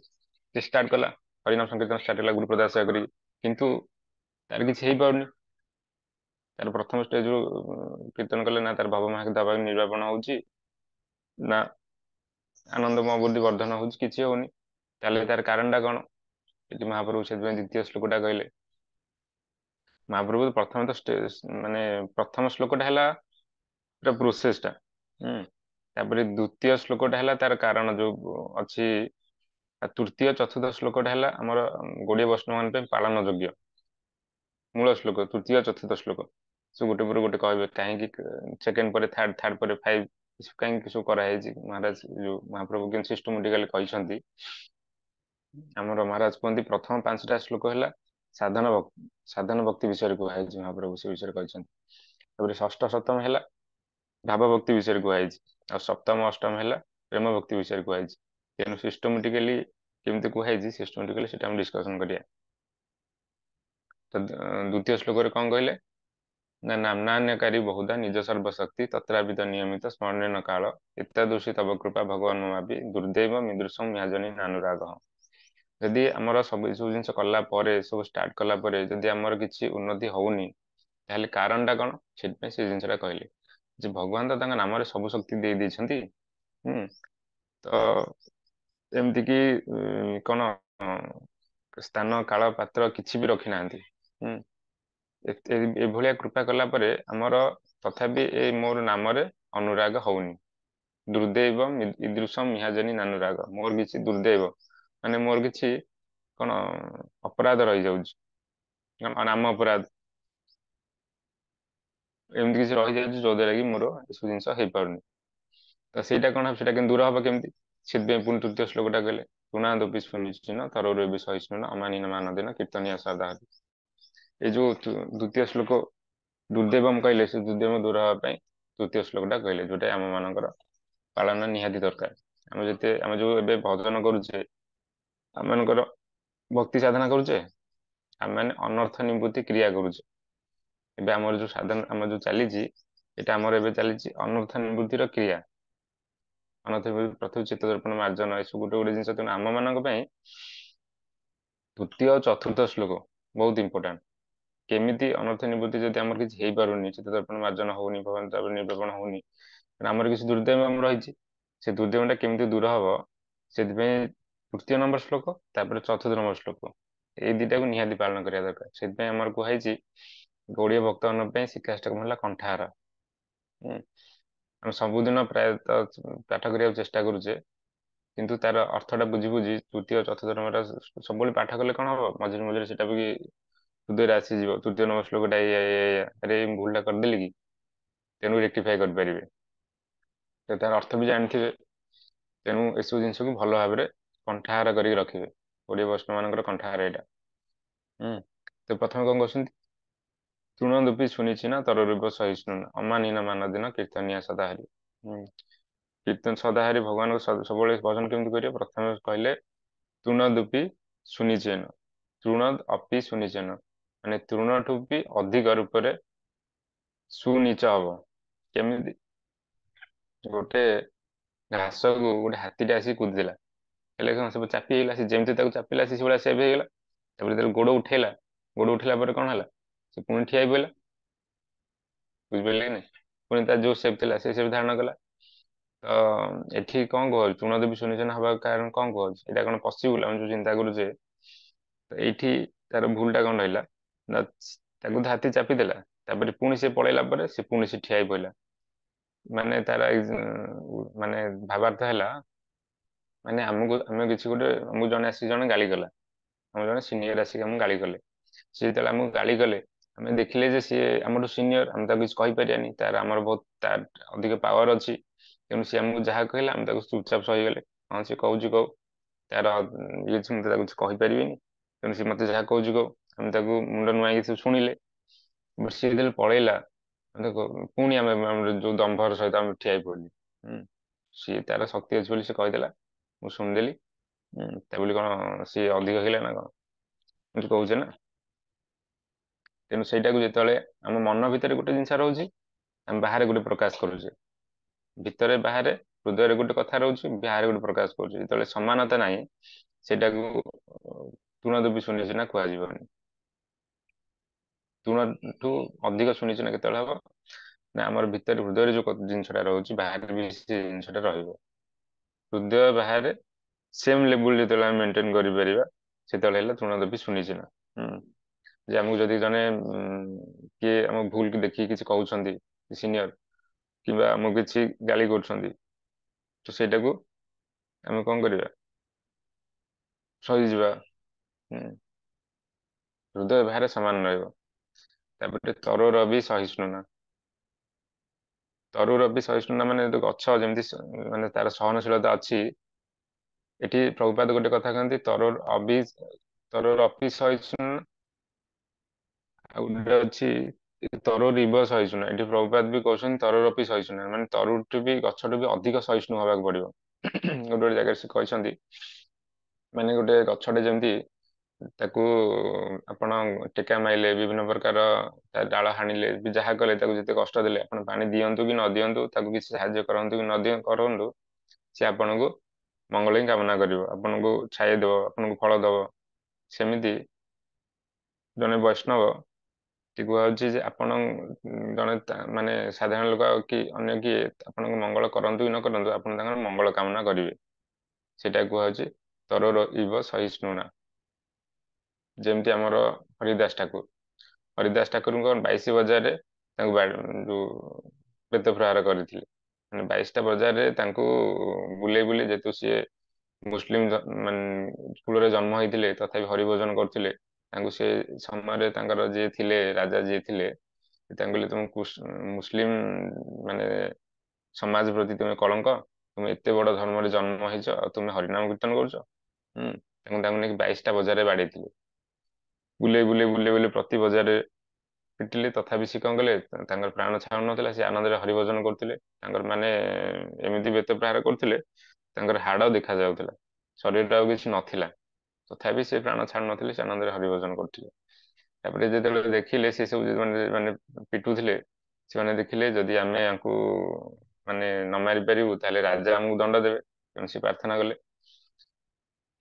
ସେ ଷ୍ଟାର୍ଟ କଲା, ହରିନାମ ସଂକୀର୍ତ୍ତନ ଷ୍ଟାର୍ଟ ହେଲା ଗୁରୁପ୍ରସାଦ ସେବା କରିକି, କିନ୍ତୁ ତାର କିଛି ହେଇପାରୁନି। ତାର ପ୍ରଥମ ଷ୍ଟେଜରୁ କୀର୍ତ୍ତନ କଲେ ନା ତାର ଭବ ମହାଦାବ ନିର୍ବାପନ ହଉଛି, ନା ଆନନ୍ଦମୟ ବୁଦ୍ଧି ବର୍ଦ୍ଧନ ହଉଛି, କିଛି ହଉନି। ତାହେଲେ ତାର କାରଣଟା କଣ? ଏଠି ମହାପ୍ରଭୁ ସେଥିପାଇଁ ଦ୍ୱିତୀୟ ଶ୍ଲୋକଟା କହିଲେ। ମହାପ୍ରଭୁ ପ୍ରଥମେ ତ ମାନେ ପ୍ରଥମ ଶ୍ଲୋକଟା ହେଲା ପୁରା ପ୍ରୋସେସଟା। ତାପରେ ଦ୍ଵିତୀୟ ଶ୍ଲୋକଟା ହେଲା ତାର କାରଣ ଯୋଉ ଅଛି। ଆଉ ତୃତୀୟ ଚତୁର୍ଥ ଶ୍ଲୋକଟା ହେଲା ଆମର ଗୌଡୀୟ ବୈଷ୍ଣବଙ୍କ ପାଇଁ ପାଳନ ଯୋଗ୍ୟ ମୂଳ ଶ୍ଲୋକ। ତୃତୀୟ ଚତୁର୍ଥ ଶ୍ଲୋକ ସବୁ ଗୋଟେ ପରେ ଗୋଟେ କହିବେ, କାହିଁକି ସେକେଣ୍ଡ ପରେ ଥାର୍ଡ, ଥାର୍ଡ ପରେ ଫାଇଭ, କାହିଁକି ସବୁ କରାହେଇଛି। ମହାରାଜ ଯୋଉ ମହାପ୍ରଭୁ କିନ୍ତୁ ସିଷ୍ଟମେଟିକାଲି କହିଛନ୍ତି। ଆମର ମହାରାଜ କୁହନ୍ତି ପ୍ରଥମ 5ଟା ଶ୍ଲୋକ ହେଲା ସାଧନ ଭକ୍ତି, ସାଧନ ଭକ୍ତି ବିଷୟରେ କୁହାଯାଇଛି, ମହାପ୍ରଭୁ ସେ ବିଷୟରେ କହିଛନ୍ତି। ତାପରେ ଷଷ୍ଠ ସପ୍ତମ ହେଲା ଭାବ ଭକ୍ତି ବିଷୟରେ କୁହାଯାଇଛି, ଆଉ ସପ୍ତମ ଅଷ୍ଟମ ହେଲା ପ୍ରେମ ଭକ୍ତି ବିଷୟରେ କୁହାଯାଇଛି। ତେଣୁ ସିଷ୍ଟମେଟିକାଲି କେମିତି କୁହାଯାଇଛି, ସିଷ୍ଟମେଟିକାଲି ସେଟା ଆମେ ଡିସ୍କସନ କରିବା। ତ ଦ୍ୱିତୀୟ ଶ୍ଲୋକରେ କଣ କହିଲେ ନା ନାମ୍ନାନ୍ୟକାରୀ ବହୁଧା ନିଜ ସର୍ବଶକ୍ତି ତତ୍ରାବିତ ନିୟମିତ ସ୍ମରଣୀନ କାଳ ଇତ୍ୟାଦୃଶୀ ତବ କୃପା ଭଗବାନ ଭାବି ଦୁର୍ଦୈବ ମିଦୃଶଂ ମ୍ୟାଜନୀ ନାନୁରାଗ। ଯଦି ଆମର ସବୁ ଜିନିଷ କଲା ପରେ, ସବୁ ଷ୍ଟାର୍ଟ କଲା ପରେ ଯଦି ଆମର କିଛି ଉନ୍ନତି ହଉନି, ତାହେଲେ କାରଣଟା କଣ? ସେଥିପାଇଁ ସେ ଜିନିଷଟା କହିଲେ ଯେ ଭଗବାନ ତ ତାଙ୍କ ନାମରେ ସବୁ ଶକ୍ତି ଦେଇ ଦେଇଛନ୍ତି। ତ ଏମିତିକି କଣ ସ୍ଥାନ କାଳ ପାତ୍ର କିଛି ବି ରଖିନାହାନ୍ତି। ଏଭଳିଆ କୃପା କଲା ପରେ ଆମର ତଥାପି ଏଇ ମୋର ନାମରେ ଅନୁରାଗ ହଉନି। ଦୁର୍ଦୈବ ଇଦୃଶମ ମିହାଜନୀ ନାନୁରାଗ, ମୋର କିଛି ଦୁର୍ଦୈବ ମାନେ ମୋର କିଛି କଣ ଅପରାଧ ରହିଯାଉଛି, ନାମ ଅପରାଧ ଏମିତି କିଛି ରହିଯାଉଛି, ଯୋଉଦ୍ୱାରା କି ମୋର ଏସବୁ ଜିନିଷ ହେଇପାରୁନି। ତ ସେଇଟା କଣ ହବ, ସେଇଟା କିନ୍ତୁ ଦୂର ହବ କେମିତି? ସେଥିପାଇଁ ପୁଣି ତୃତୀୟ ଶ୍ଲୋକଟା କହିଲେ ପୁନାଦପି ସୁନିଶ୍ଚିନ ତରୋର ବି ସହିଷ୍ଣୁନ ଅମାନିନ ମାନଦିନ କୀର୍ତ୍ତନୀୟ ସଦା। ଏଇ ଯୋଉ ଦ୍ୱିତୀୟ ଶ୍ଲୋକ ଦୁର୍ଦେବମ କହିଲେ, ସେ ଦୁର୍ଦେବ ଦୂର ହେବା ପାଇଁ ତୃତୀୟ ଶ୍ଲୋକଟା କହିଲେ, ଯୋଉଟା ଆମ ମାନଙ୍କର ପାଳନ ନିହାତି ଦରକାର। ଆମେ ଯୋଉ ଏବେ ଭଜନ କରୁଛେ, ଆମ ମାନଙ୍କର ଭକ୍ତି ସାଧନା କରୁଛେ, ଆମେ ମାନେ ଅନର୍ଥ ନିବୃତ୍ତି କ୍ରିୟା କରୁଛେ। ଏବେ ଆମର ଯୋଉ ସାଧନ ଆମର ଯୋଉ ଚାଲିଛି, ଏଇଟା ଆମର ଏବେ ଚାଲିଛି ଅନର୍ଥ ନିବୃତ୍ତିର କ୍ରିୟା। ଅନର୍ଥ ପ୍ରଥମେ ଚିତ୍ତ ଦର୍ପଣ ମାର୍ଜନ, ଏସବୁ ଗୋଟେ ଗୋଟେ ଜିନିଷ। ତେଣୁ ଆମ ମାନଙ୍କ ପାଇଁ ତୃତୀୟ ଚତୁର୍ଥ ଶ୍ଲୋକ ବହୁତ ଇମ୍ପୋର୍ଟାଣ୍ଟ। କେମିତି ଅନର୍ଥ ନିବୃତ୍ତି ଯଦି ଆମର କିଛି ହେଇପାରୁନି, ଚିତ୍ତ ଦର୍ପଣ ମାର୍ଜନ ହଉନି, ଭଗବାନ ତାପରେ ନିର୍ବାପନ ହଉନି, ଆମର କିଛି ଦୁର୍ଦୈବ ରହିଛି। ସେ ଦୁର୍ଦୈବଟା କେମିତି ଦୂର ହବ, ସେଥିପାଇଁ ତୃତୀୟ ନମ୍ବର ଶ୍ଲୋକ ତାପରେ ଚତୁର୍ଥ ନମ୍ବର ଶ୍ଲୋକ, ଏଇ ଦିଟାକୁ ନିହାତି ପାଳନ କରିବା ଦରକାର। ସେଥିପାଇଁ ଆମର କୁହାଯାଇଛି ଗୌଡୀୟ ଭକ୍ତମାନଙ୍କ ପାଇଁ ଶିକ୍ଷାଷ୍ଟକମ୍ ହେଲା କଣ୍ଠାହାର। ଆମେ ସବୁଦିନ ପ୍ରାୟତଃ ପାଠ କରିବାକୁ ଚେଷ୍ଟା କରୁଛେ, କିନ୍ତୁ ତାର ଅର୍ଥଟା ବୁଝି ବୁଝି ତୃତୀୟ ଚତୁର୍ଥ ନମ୍ବରଟା ସବୁବେଳେ ପାଠ କଲେ କଣ ହବ, ମଝିରେ ମଝିରେ ସେଟା ବି ହୃଦୟରେ ଆସିଯିବ। ତୃତୀୟ ନମ୍ବର ଶ୍ଲୋକଟା ଆରେ ଭୁଲଟା କରିଦେଲି କି, ତେଣୁ ରେକ୍ଟିଫାଏ କରିପାରିବେ। ତ ତାର ଅର୍ଥ ବି ଜାଣିଥିବେ। ତେଣୁ ଏସବୁ ଜିନିଷକୁ ଭଲ ଭାବରେ କଣ୍ଠାହାର କରିକି ରଖିବେ। ଓଡ଼ିଆ ବୈଷ୍ଣବ ମାନଙ୍କର କଣ୍ଠାହାର ଏଇଟା। ତ ପ୍ରଥମେ କଣ କରୁଛନ୍ତି, ତୃଣଦପି ସୁନିଚିନ ତରରୂପ ସହିଷ୍ଣୁ ଅମାନୀନ ମାନଦିନ କୀର୍ତ୍ତନିଆ ସଦାହରି। କୀର୍ତ୍ତନ ସଦାହରି ଭଗବାନଙ୍କୁ ସବୁବେଳେ ଭଜନ କେମିତି କରିବେ? ପ୍ରଥମେ କହିଲେ ତୃଣଦପି ସୁନିଚେନ, ତୃଣଦ ଅପି ସୁନିଚେନ, ମାନେ ତୃଣଠୁ ବି ଅଧିକ ରୂପରେ ସୁନିଚ ହବ। କେମିତି? ଗୋଟେ ଘାସକୁ ଗୋଟେ ହାତୀଟେ ଆସିକି କୁଦିଦେଲା, ହେଲେ କଣ ସବୁ ଚାପି ହେଇଗଲା? ସେ ଯେମିତି ତାକୁ ଚାପିଲା ସେ ସେଭଳିଆ ସେଭ୍ ହେଇଗଲା। ତାପରେ ତାର ଗୋଡ ଉଠେଇଲା, ଗୋଡ ଉଠେଇଲା ପରେ କଣ ହେଲା? ସେ ପୁଣି ଠିଆ ହେଇ ପଇଲା। ବୁଝିପାରିଲେ କି ନାଇଁ? ପୁଣି ତାର ଯୋଉ ସେପ୍ ଥିଲା ସେ ସେପ୍ ଧାରଣ କଲା। ତ ଏଠି କଣ କୁହାଉଛି, ତୃଣଦପି ସୁନିଚେନ ହବା କାରଣ କଣ କୁହାଉଛି? ଏଇଟା କଣ ପସିବୁଲ? ଆମେ ଯୋଉ ଚିନ୍ତା କରୁଛେ, ତ ଏଇଠି ତାର ଭୁଲଟା କଣ ରହିଲା ନା, ତାକୁ ହାତୀ ଚାପିଦେଲା, ତାପରେ ପୁଣି ସେ ପଳେଇଲା ପରେ ସେ ପୁଣି ସେ ଠିଆ ହେଇ ପଇଲା। ମାନେ ତାର ମାନେ ଭାବାର୍ଥ ହେଲା, ମାନେ ଆମେ କିଛି ଗୋଟେ, ଆମକୁ ଜଣେ ଆସିକି ଜଣେ ଗାଳି କଲା, ଆମ ଜଣେ ସିନିୟର ଆସିକି ଆମକୁ ଗାଳି କଲେ। ସେ ଯେତେବେଳେ ଆମକୁ ଗାଳି କଲେ, ଆମେ ଦେଖିଲେ ଯେ ସିଏ ଆମଠୁ ସିନିୟର, ଆମେ ତାକୁ କିଛି କହିପାରିବାନି, ଆମର ବହୁତ ତାର ଅଧିକ ପାୱାର ଅଛି। ତେଣୁ ସିଏ ଆମକୁ ଯାହା କହିଲା ଆମେ ତାକୁ ଚୁପଚାପ ସହିଗଲେ। ହଁ ସିଏ କହୁଛି କହୁ, ତାର ଇଏ ଅଛି, ମୁଁ ତାକୁ କିଛି କହିପାରିବିନି, ତେଣୁ ସିଏ ମତେ ଯାହା କହୁଛି କହୁ। ଆମେ ତାକୁ ମୁଣ୍ଡ ନୁଆଇକି ସବୁ ଶୁଣିଲେ। ସିଏ ଯେତେବେଳେ ପଳେଇଲା, ପୁଣି ଆମେ ଆମର ଯୋଉ ଦମ୍ଭର ସହିତ ଆମେ ଠିଆ ହେଇ ପଡିଲୁ। ସିଏ ତାର ଶକ୍ତି ଅଛି ବୋଲି ସେ କହିଦେଲା, ମୁଁ ଶୁଣିଦେଲି। ତା ବୋଲି କଣ ସିଏ ଅଧିକ ହେଇଗଲା ନା କଣ, ଏମିତି କହୁଛେ ନା। ତେଣୁ ସେଇଟାକୁ ଯେତେବେଳେ ଆମ ମନ ଭିତରେ ଗୋଟେ ଜିନିଷ ରହୁଛି, ଆମେ ବାହାରେ ଗୋଟେ ପ୍ରକାଶ କରୁଛେ। ଭିତରେ ବାହାରେ ହୃଦୟରେ ଗୋଟେ କଥା ରହୁଛି, ବାହାରେ ଗୋଟେ ପ୍ରକାଶ କରୁଛି। ଯେତେବେଳେ ସମାନତା ନାହିଁ, ସେଇଟାକୁ ତୃଣଦପି ସୁନିଚେନ କୁହାଯିବନି। ତୁଣଠୁ ଅଧିକ ସୁନିଶ୍ଚିତ କେତେବେଳେ ହବ ନା ଆମର ଭିତରେ ହୃଦୟରେ ଯୋଉ ଜିନିଷଟା ରହୁଛି ବାହାରେ ବି ସେ ଜିନିଷଟା ରହିବ। ହୃଦୟ ବାହାରେ ସେମ୍ ଲେବୁଲ ଯେତେବେଳେ ଆମେ ମେଣ୍ଟେନ କରିପାରିବା ସେତେବେଳେ ହେଲା ତୃଣଦପି ସୁନିଶ୍ଚିତ। ହୁଁ। ଯେ ଆମକୁ ଯଦି ଜଣେ କିଏ ଆମ ଭୁଲ କି ଦେଖିକି କିଛି କହୁଛନ୍ତି ସିନିୟର କିମ୍ବା ଆମକୁ କିଛି ଗାଳି କରୁଛନ୍ତି ତ ସେଇଟାକୁ ଆମେ କଣ କରିବା ସହିଯିବା। ହୁଁ। ହୃଦୟ ବାହାରେ ସମାନ ରହିବ। ତାପରେ ତରୁର ବି ସହିଷ୍ଣୁନା। ତରୁର ବି ସହିଷ୍ଣୁନା ମାନେ ଗଛ ଯେମିତି ମାନେ ତାର ସହନଶୀଳତା ଅଛି ଏଠି ପ୍ରଭୁପାଦ ଗୋଟେ କଥା କହନ୍ତି ତରୁର ଅପି ସହିଷ୍ଣୁ ଆଉ ଗୋଟେ ଅଛି ତରୁର ଇବ ସହିଷ୍ଣୁ। ଏଠି ପ୍ରଭୁପାଦ ବି କହୁଛନ୍ତି ତରୁର ଅପି ସହିଷ୍ଣୁ ମାନେ ତରୁଠୁ ବି ଗଛଠୁ ବି ଅଧିକ ସହିଷ୍ଣୁ ହବାକୁ ପଡିବ। ଗୋଟେ ଗୋଟେ ଜାଗାରେ ସେ କହିଛନ୍ତି ମାନେ ଗୋଟେ ଗଛଟେ ଯେମିତି ତାକୁ ଆପଣ ଟେକା ମାଇଲେ ବିଭିନ୍ନ ପ୍ରକାର ତା ଡାଳ ହାଣିଲେ ବି ଯାହା କଲେ ତାକୁ ଯେତେ କଷ୍ଟ ଦେଲେ ଆପଣ ପାଣି ଦିଅନ୍ତୁ କି ନ ଦିଅନ୍ତୁ ତାକୁ କିଛି ସାହାଯ୍ୟ କରନ୍ତୁ କି କରନ୍ତୁ ସେ ଆପଣଙ୍କୁ ମଙ୍ଗଳ ହିଁ କାମନା କରିବ ଆପଣଙ୍କୁ ଛାଇ ଦେବ ଆପଣଙ୍କୁ ଫଳ ଦବ। ସେମିତି ଜଣେ ବୈଷ୍ଣବ କି କୁହାଯାଉଛି ଯେ ଆପଣ ଜଣେ ମାନେ ସାଧାରଣ ଲୋକ କି ଅନ୍ୟ କିଏ ଆପଣଙ୍କ ମଙ୍ଗଳ କରନ୍ତୁ କି ନ କରନ୍ତୁ ଆପଣ ତାଙ୍କର ମଙ୍ଗଳ କାମନା କରିବେ। ସେଇଟା କୁହାଯାଉଛି ତରୋର ଇବ ସହିଷ୍ଣୁନା। ଯେମିତି ଆମର ହରିଦାସ ଠାକୁର। ହରିଦାସ ଠାକୁରଙ୍କ 22 ବଜାରରେ ତାଙ୍କୁ ଯୋଉ ବେତ ପ୍ରହାର କରିଥିଲେ। ମାନେ 22ଟା ବଜାରରେ ତାଙ୍କୁ ବୁଲେଇ ବୁଲେଇ ଯେହେତୁ ସିଏ ମୁସଲିମ ମାନେ କୂଳରେ ଜନ୍ମ ହେଇଥିଲେ ତଥାପି ହରିଭୋଜନ କରୁଥିଲେ। ତାଙ୍କୁ ସେ ସମୟରେ ତାଙ୍କର ଯିଏ ଥିଲେ ରାଜା ଯିଏ ଥିଲେ ତାଙ୍କୁ କହିଲେ ତୁମ ମୁସଲିମ ମାନେ ସମାଜ ପ୍ରତି ତୁମେ କଳଙ୍କ ତୁମେ ଏତେ ବଡ ଧର୍ମରେ ଜନ୍ମ ହେଇଛ ଆଉ ତୁମେ ହରିନାମ କୀର୍ତ୍ତନ କରୁଛ। ହୁଁ। ତାଙ୍କୁ ନେଇକି 22ଟା ବଜାରରେ ବାଡେଇଥିଲେ। ବୁଲେଇ ବୁଲେଇ ବୁଲେଇ ବୁଲେଇ ପ୍ରତି ବଜାରରେ ପିଟିଲେ ତଥାପି ସେ କଣ କଲେ ତାଙ୍କର ପ୍ରାଣ ଛାଡୁ ନଥିଲା ସେ ଆନନ୍ଦରେ ହରିଭୋଜନ କରୁଥିଲେ। ତାଙ୍କର ମାନେ ଏମିତି ବେତ ପ୍ରହାର କରୁଥିଲେ ତାଙ୍କର ହାଡ ଦେଖା ଯାଉଥିଲା ଶରୀରରେ ଆଉ କିଛି ନଥିଲା। ତଥାପି ସେ ପ୍ରାଣ ଛାଡୁ ନଥିଲେ ସେ ଆନନ୍ଦରେ ହରିଭୋଜନ କରୁଥିଲେ। ତାପରେ ଯେତେବେଳେ ଦେଖିଲେ ସେ ସବୁ ମାନେ ମାନେ ପିଟୁଥିଲେ ସେମାନେ ଦେଖିଲେ ଯଦି ଆମେ ୟାଙ୍କୁ ମାନେ ନ ମାରି ପାରିବୁ ତାହେଲେ ରାଜା ଆମକୁ ଦଣ୍ଡ ଦେବେ ତେଣୁ ସେ ପ୍ରାର୍ଥନା କଲେ।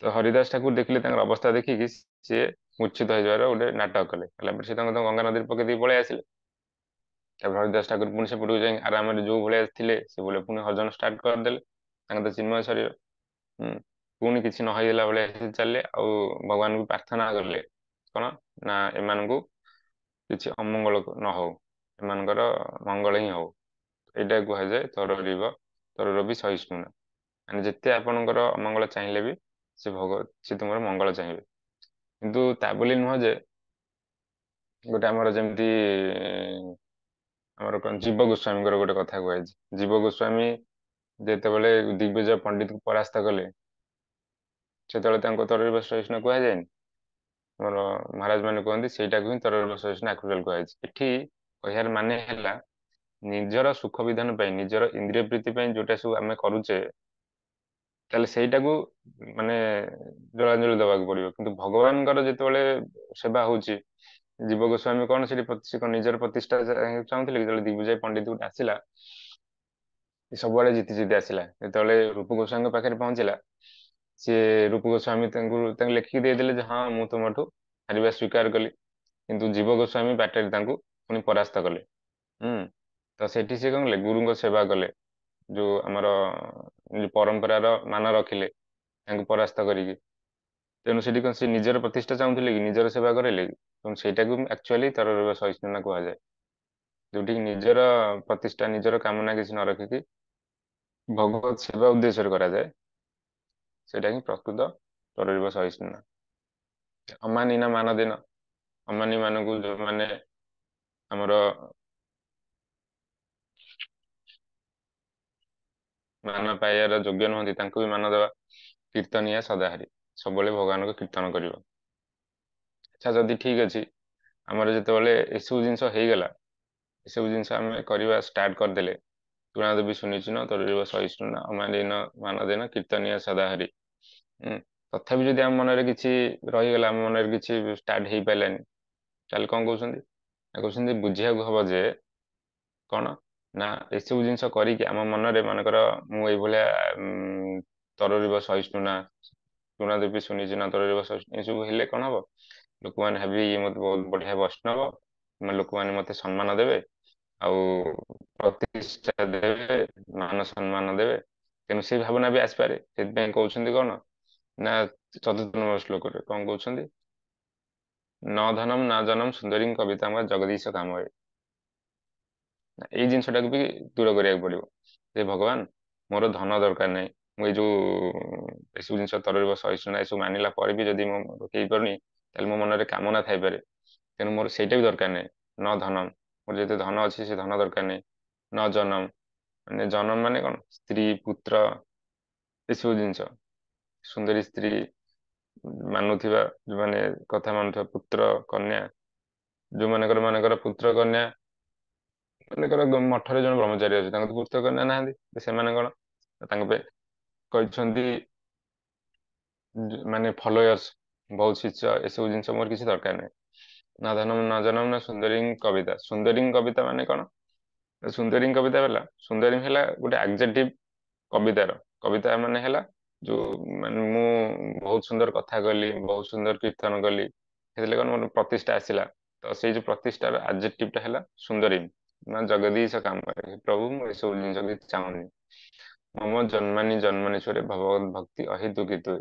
ତ ହରିଦାସ ଠାକୁର ଦେଖିଲେ ତାଙ୍କର ଅବସ୍ଥା ଦେଖିକି ସିଏ ମୂର୍ଚ୍ଛିତ ହେଇଯିବାର ଗୋଟେ ନାଟକ କଲେ। ହେଲା ପରେ ସେ ତାଙ୍କ ଗଙ୍ଗା ନଦୀରେ ପକେଇ ଦେଇ ପଳେଇ ଆସିଲେ। ତାପରେ ହରିଦାସ ଠାକୁର ପୁଣି ସେପଟକୁ ଯାଇ ଆରାମରେ ଯୋଉ ଭଳିଆ ଥିଲେ ସେ ଭଳିଆ ପୁଣି ହରିଜନ ଷ୍ଟାର୍ଟ କରିଦେଲେ। ତାଙ୍କ ତ ଚିନ୍ମୟ ଶରୀର। ହୁଁ। ପୁଣି କିଛି ନ ହେଇଗଲା ଭଳିଆ ସେ ଚାଲିଲେ ଆଉ ଭଗବାନଙ୍କୁ ପ୍ରାର୍ଥନା କଲେ କଣ ନା ଏମାନଙ୍କୁ କିଛି ଅମଙ୍ଗଳ ନ ହଉ ଏମାନଙ୍କର ମଙ୍ଗଳ ହିଁ ହଉ। ଏଇଟା କୁହାଯାଏ ତରର ବି ସହିଷ୍ଣୁନା। ମାନେ ଯେତେ ଆପଣଙ୍କର ଅମଙ୍ଗଳ ଚାହିଁଲେ ବି ସେ ତୁମର ମଙ୍ଗଳ ଚାହିଁବେ। କିନ୍ତୁ ତା ବୋଲି ନୁହଁ ଯେ ଗୋଟେ ଆମର ଯେମିତି ଆମର କଣ ଜୀବ ଗୋସ୍ୱାମୀଙ୍କର ଗୋଟେ କଥା କୁହାଯାଇଛି। ଜୀବ ଗୋସ୍ୱାମୀ ଯେତେବେଳେ ଦିଗ୍ବିଜୟ ପଣ୍ଡିତକୁ ପରାସ୍ତ କଲେ ସେତେବେଳେ ତାଙ୍କୁ ତରଳ ସହିଷ୍ଣୁ କୁହାଯାଏନି। ଆମର ମହାରାଜ ମାନେ କୁହନ୍ତି ସେଇଟାକୁ ହିଁ ତରଳ ସହିଷ୍ଣୁ ଆକଚୁଆଲି କୁହାଯାଇଛି। ଏଠି କହିବାର ମାନେ ହେଲା ନିଜର ସୁଖ ବିଧାନ ପାଇଁ ନିଜର ଇନ୍ଦ୍ରିୟ ପ୍ରୀତି ପାଇଁ ଯୋଉଟା ସବୁ ଆମେ କରୁଛେ ତାହେଲେ ସେଇଟାକୁ ମାନେ ଜଳାଞ୍ଜଳି ଦବାକୁ ପଡିବ। କିନ୍ତୁ ଭଗବାନଙ୍କର ଯେତେବେଳେ ସେବା ହଉଛି ଜୀବ ଗୋସ୍ୱାମୀ କଣ ସେଠି ନିଜର ପ୍ରତିଷ୍ଠା ଚାହୁଁଥିଲେ କି ଯେତେବେଳେ ଦିଗ୍ବିଜୟ ପଣ୍ଡିତ ଗୋଟେ ଆସିଲା ସବୁଆଡେ ଜିତି ଜିତି ଆସିଲା ଯେତେବେଳେ ରୂପ ଗୋସ୍ୱାମୀଙ୍କ ପାଖରେ ପହଞ୍ଚିଲା ସିଏ ରୂପ ଗୋସ୍ୱାମୀ ତାଙ୍କୁ ଲେଖିକି ଦେଇଦେଲେ ଯେ ହଁ ମୁଁ ତୁମଠୁ ହାରିବା ସ୍ୱୀକାର କଲି। କିନ୍ତୁ ଜୀବ ଗୋସ୍ୱାମୀ ବାଟରେ ତାଙ୍କୁ ପୁଣି ପରାସ୍ତ କଲେ। ହୁଁ। ତ ସେଠି ସେ କଣ କଲେ ଗୁରୁଙ୍କ ସେବା କଲେ। ଯୋଉ ଆମର ପରମ୍ପରାର ମାନ ରଖିଲେ ତାଙ୍କୁ ପରାସ୍ତ କରିକି। ତେଣୁ ସେଠି କଣ ସେ ନିଜର ପ୍ରତିଷ୍ଠା ଚାହୁଁଥିଲେ କି ନିଜର ସେବା କରାଇଲେ କି? ତେଣୁ ସେଇଟାକୁ ଆକ୍ଚୁଆଲି ତରଳ ସହିଷ୍ଣୁତା କୁହାଯାଏ। ଯୋଉଠିକି ନିଜର ପ୍ରତିଷ୍ଠା ନିଜର କାମନା କିଛି ନ ରଖିକି ଭଗବତ ସେବା ଉଦ୍ଦେଶ୍ୟରେ କରାଯାଏ ସେଇଟା ହିଁ ପ୍ରକୃତ ତରଳ ସହିଷ୍ଣୁତା। ଅମାନି ନା ମାନ ଦିନ ଅମାନି ମାନଙ୍କୁ ଯୋଉମାନେ ଆମର ମାନ ପାଇବାର ଯୋଗ୍ୟ ନୁହନ୍ତି ତାଙ୍କୁ ବି ମାନ ଦେବା। କୀର୍ତ୍ତନିଆ ସଦାହରି ସବୁବେଳେ ଭଗବାନଙ୍କୁ କୀର୍ତ୍ତନ କରିବ। ଆଚ୍ଛା ଯଦି ଠିକ ଅଛି ଆମର ଯେତେବେଳେ ଏସବୁ ଜିନିଷ ହେଇଗଲା ଏସବୁ ଜିନିଷ ଆମେ କରିବା ଷ୍ଟାର୍ଟ କରିଦେଲେ ତୁଣାଦ ବି ସୁନିଶ୍ଚିନ ତରଳ ସହିଷ୍ଣୁନା ଅମାନିନ ମାନଦିନ କୀର୍ତ୍ତନୀୟ ସଦାହରି। ହୁଁ। ତଥାପି ଯଦି ଆମ ମନରେ କିଛି ରହିଗଲା ଆମ ମନରେ କିଛି ଷ୍ଟାର୍ଟ ହେଇପାରିଲାନି ତାହେଲେ କଣ କହୁଛନ୍ତି ନା କହୁଛନ୍ତି ବୁଝିବାକୁ ହବ ଯେ କଣ ନା ଏସବୁ ଜିନିଷ କରିକି ଆମ ମନରେ ମନେକର ମୁଁ ଏଇଭଳିଆ ତରଳିବ ସହିଷ୍ଣୁନା ତୁଣାଦେବୀ ସୁନିଶ୍ଚିନ୍ତ ତରଳିବ ସହିଷ୍ଣୁ ଏସବୁ ହେଲେ କଣ ହବ ଲୋକମାନେ ଭାବିବେ ଇଏ ମତେ ବହୁତ ବଢିଆ ବୈଷ୍ଣବ ଲୋକମାନେ ମତେ ସମ୍ମାନ ଦେବେ ଆଉ ପ୍ରତିଷ୍ଠା ଦେବେ, ମାନ ସମ୍ମାନ ଦେବେ। ତେଣୁ ସେଇ ଭାବନା ବି ଆସିପାରେ। ସେଥିପାଇଁ କହୁଛନ୍ତି କଣ ନା, ଚତୁର୍ଥ ନମ୍ବର ଶ୍ଲୋକରେ କଣ କହୁଛନ୍ତି, ନ ଧନମ୍ ନା ଜନମ୍ ସୁନ୍ଦରୀଂ କବିତାଂ ବା ଜଗଦୀଶ କାମରେ। ଏଇ ଜିନିଷଟାକୁ ବି ଦୂର କରିବାକୁ ପଡିବ ଯେ ଭଗବାନ ମୋର ଧନ ଦରକାର ନାହିଁ, ମୁଁ ଏଇ ଯୋଉ ଏସବୁ ଜିନିଷ ତରଳିବ ସହିଷ୍ଣୁନା ଏସବୁ ମାନିଲା ପରେ ବି ଯଦି ମୁଁ ହେଇପାରୁନି, ତାହେଲେ ମୋ ମନରେ କାମନା ଥାଇପାରେ, ତେଣୁ ମୋର ସେଇଟା ବି ଦରକାର ନାହିଁ। ନ ଧନମ୍, ମୋର ଯେତେ ଧନ ଅଛି ସେ ଧନ ଦରକାର ନାହିଁ। ନ ଜନମ, ମାନେ ଜନମ ମାନେ କଣ, ସ୍ତ୍ରୀ ପୁତ୍ର ଏସବୁ ଜିନିଷ, ସୁନ୍ଦରୀ ସ୍ତ୍ରୀ ମାନୁଥିବା, ଯୋଉମାନେ କଥା ମାନୁଥିବା, ପୁତ୍ର କନ୍ୟା, ଯୋଉମାନଙ୍କର ମାନଙ୍କର ପୁତ୍ର କନ୍ୟା, ମନେକର ମଠରେ ଜଣେ ବ୍ରହ୍ମଚାରୀ ଅଛି, ତାଙ୍କ ପୁତ୍ର କନ୍ୟା ନାହାନ୍ତି, ସେମାନେ କଣ ତାଙ୍କ ପାଇଁ କହିଛନ୍ତି ମାନେ ଫଲୋୟର୍ସ, ବହୁତ ଶିଷ୍ୟ, ଏସବୁ ଜିନିଷ ମୋର କିଛି ଦରକାର ନାହିଁ। ନା ଧନମ ନା ଜନମ ନା ସୁନ୍ଦରୀ କବିତା। ସୁନ୍ଦରୀ କବିତା ମାନେ କଣ, ସୁନ୍ଦରୀ କବିତା ହେଲା, ସୁନ୍ଦରୀ ହେଲା ଗୋଟେ ଆଡଜେକ୍ଟିଭ କବିତାର। କବିତା ମାନେ ହେଲା ଯୋଉ, ମାନେ ମୁଁ ବହୁତ ସୁନ୍ଦର କଥା କଲି, ବହୁତ ସୁନ୍ଦର କୀର୍ତ୍ତନ କଲି, ସେଥିରେ କଣ ମୋର ପ୍ରତିଷ୍ଠା ଆସିଲା, ତ ସେଇ ଯୋଉ ପ୍ରତିଷ୍ଠାର ଆଡଜେକ୍ଟିଭ ଟା ହେଲା ସୁନ୍ଦରୀ। ନା ଜଗଦୀଶ କାମରେ, ପ୍ରଭୁ ମୁଁ ଏସବୁ ଜିନିଷ କିଛି ଚାହୁଁନି। ମମ ଜନ୍ମାନି ଜନ୍ମନି ଛରେ ଭଗବତ ଭକ୍ତି ଅହେତୁକିତୁ।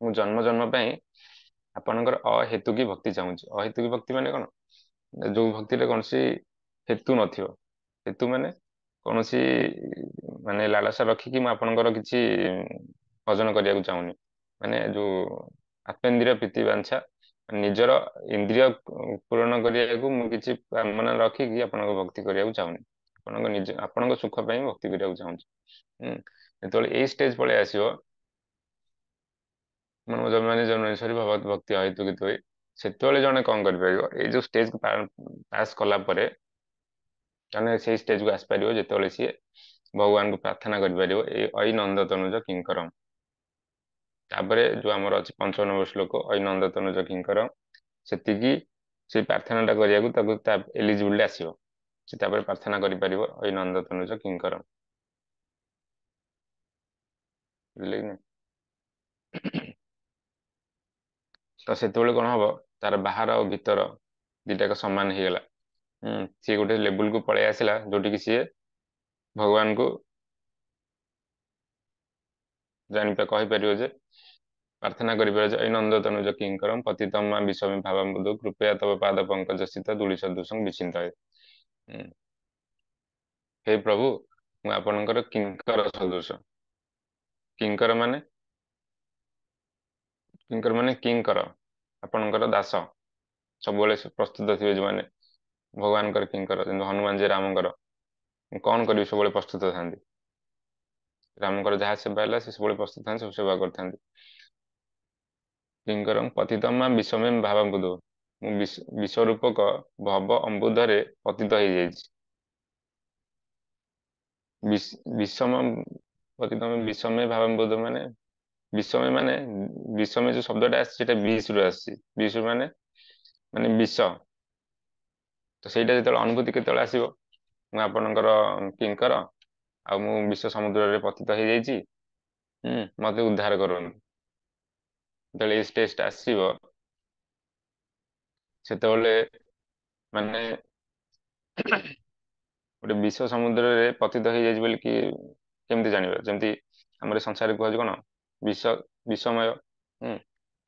ମୁଁ ଜନ୍ମ ଜନ୍ମ ପାଇଁ ଆପଣଙ୍କର ଅହେତୁକି ଭକ୍ତି ଚାହୁଁଛି। ଅହେତୁକି ଭକ୍ତି ମାନେ କଣ, ଯୋଉ ଭକ୍ତିରେ କୌଣସି ହେତୁ ନଥିବ। ହେତୁ ମାନେ କୌଣସି ମାନେ ଲାଳସା ରଖିକି ମୁଁ ଆପଣଙ୍କର କିଛି ଭଜନ କରିବାକୁ ଚାହୁଁନି। ମାନେ ଯୋଉ ଆତ୍ମେନ୍ଦ୍ରିୟ ପ୍ରୀତି ବାଞ୍ଛା, ନିଜର ଇନ୍ଦ୍ରିୟ ପୂରଣ କରିବାକୁ ମୁଁ କିଛି କାମନା ରଖିକି ଆପଣଙ୍କ ଭକ୍ତି କରିବାକୁ ଚାହୁଁନି। ଆପଣଙ୍କ ସୁଖ ପାଇଁ ଭକ୍ତି କରିବାକୁ ଚାହୁଁଛି। ଯେତେବେଳେ ଏଇ ଷ୍ଟେଜ ପଳେଇ ଆସିବ, ମାନେ ଜନ୍ମାନି ଜନ୍ମନି ସରି ଭଗବତ ଭକ୍ତି ଅହେତୁକିତୁ ହୋଇ, ସେତେବେଳେ ଜଣେ କଣ କରିପାରିବ, ଏଇ ଯୋଉ ଷ୍ଟେଜ ପାସ୍ କଲା ପରେ ଜଣେ ସେଇ ଷ୍ଟେଜକୁ ଆସିପାରିବ ଯେତେବେଳେ ସିଏ ଭଗବାନଙ୍କୁ ପ୍ରାର୍ଥନା କରିପାରିବ, ଏଇ ଐ ନନ୍ଦ ତନୁଜ କିଙ୍କରମ୍। ତାପରେ ଯୋଉ ଆମର ଅଛି 55 ଶ୍ଲୋକ, ଐ ନନ୍ଦ ତନୁଜ କିଙ୍କରମ୍, ସେତିକି ସେଇ ପ୍ରାର୍ଥନା ଟା କରିବାକୁ ତାକୁ ତା ଏଲିଜିବିଲିଟି ଆସିବ। ସେ ତାପରେ ପ୍ରାର୍ଥନା କରିପାରିବ ଐ ନନ୍ଦ ତନୁଜ କିଙ୍କରମ୍। ବୁଝିଲେ କି ନାହିଁ? ତ ସେତେବେଳେ କଣ ହବ, ତାର ବାହାର ଆଉ ଭିତର ଦିଟାକ ସମାନ ହେଇଗଲା। ସିଏ ଗୋଟେ ଲେବୁଲକୁ ପଳେଇ ଆସିଲା ଯୋଉଠିକି ସିଏ ଭଗବାନଙ୍କୁ ଜାଣିପା କହିପାରିବ ଯେ, ପ୍ରାର୍ଥନା କରିପାରିବ ଯେ, ଏଇ ନନ୍ଦ ତନୁଜ କିଙ୍କରମ୍ ପତିତମ୍ ମାଂ ବିଶ୍ୱମେ ଭାବାମ୍ବୁଧୌ କୃପୟା ତବ ପାଦ ପଙ୍କଜ ସ୍ଥିତ ଧୂଳି ସଦୃଶଂ ବିଚିନ୍ତୟେ। ହେ ପ୍ରଭୁ, ମୁଁ ଆପଣଙ୍କର କିଙ୍କର ସଦୃଶ। କିଙ୍କର ମାନେ, କିଙ୍କର ମାନେ କିଙ୍କର, ଆପଣଙ୍କର ଦାସ। ସବୁବେଳେ ପ୍ରସ୍ତୁତ ଥିବେ ଯୋଉମାନେ ଭଗବାନଙ୍କର କିଙ୍କର, ଯେମିତି ହନୁମାନ ଯେ ରାମଙ୍କର କଣ କରିବି ସବୁବେଳେ ପ୍ରସ୍ତୁତ ଥାନ୍ତି। ରାମଙ୍କର ଯାହା ସେବା ହେଲା ସେ ସବୁବେଳେ ପ୍ରସ୍ତୁତ ଥାନ୍ତି, ସବୁ ସେବା କରିଥାନ୍ତି। କିଙ୍କରଂ ପତିତମ୍ ମାଂ ବିଶ୍ୱମେ ଭାବାମ୍ବୁଧୌ, ମୁଁ ବିଶ୍ୱ ରୂପକ ଭବ ଅମ୍ବୁଧରେ ପତିତ ହେଇଯାଇଛି। ବିଷମ ପତିତମ୍ ବିଶ୍ୱମେ ଭାବାମ୍ବୁଧୌ ମାନେ, ବିଷମେ ମାନେ, ବିଷମେ ଯୋଉ ଶବ୍ଦଟା ଆସିଛି ସେଇଟା ବିଷ ରୁ ଆସିଛି। ବିଷ ମାନେ ମାନେ ବିଷ। ତ ସେଇଟା ଯେତେବେଳେ ଅନୁଭୂତି କେତେବେଳେ ଆସିବ, ମୁଁ ଆପଣଙ୍କର କିଙ୍କର, ଆଉ ମୁଁ ବିଶ୍ୱ ସମୁଦ୍ରରେ ପତିତ ହେଇଯାଇଛି, ମତେ ଉଦ୍ଧାର କରନ୍ତୁ। ଯେତେବେଳେ ଏଇ ଷ୍ଟେଜ ଟା ଆସିବ, ସେତେବେଳେ ମାନେ ଗୋଟେ ବିଶ୍ୱ ସମୁଦ୍ରରେ ପତିତ ହେଇଯାଇଛି ବୋଲି କି କେମିତି ଜାଣିବା, ଯେମିତି ଆମର ସଂସାରରେ କୁହାଯାଉଛି କଣ, ବିଷ ବିଷମୟ।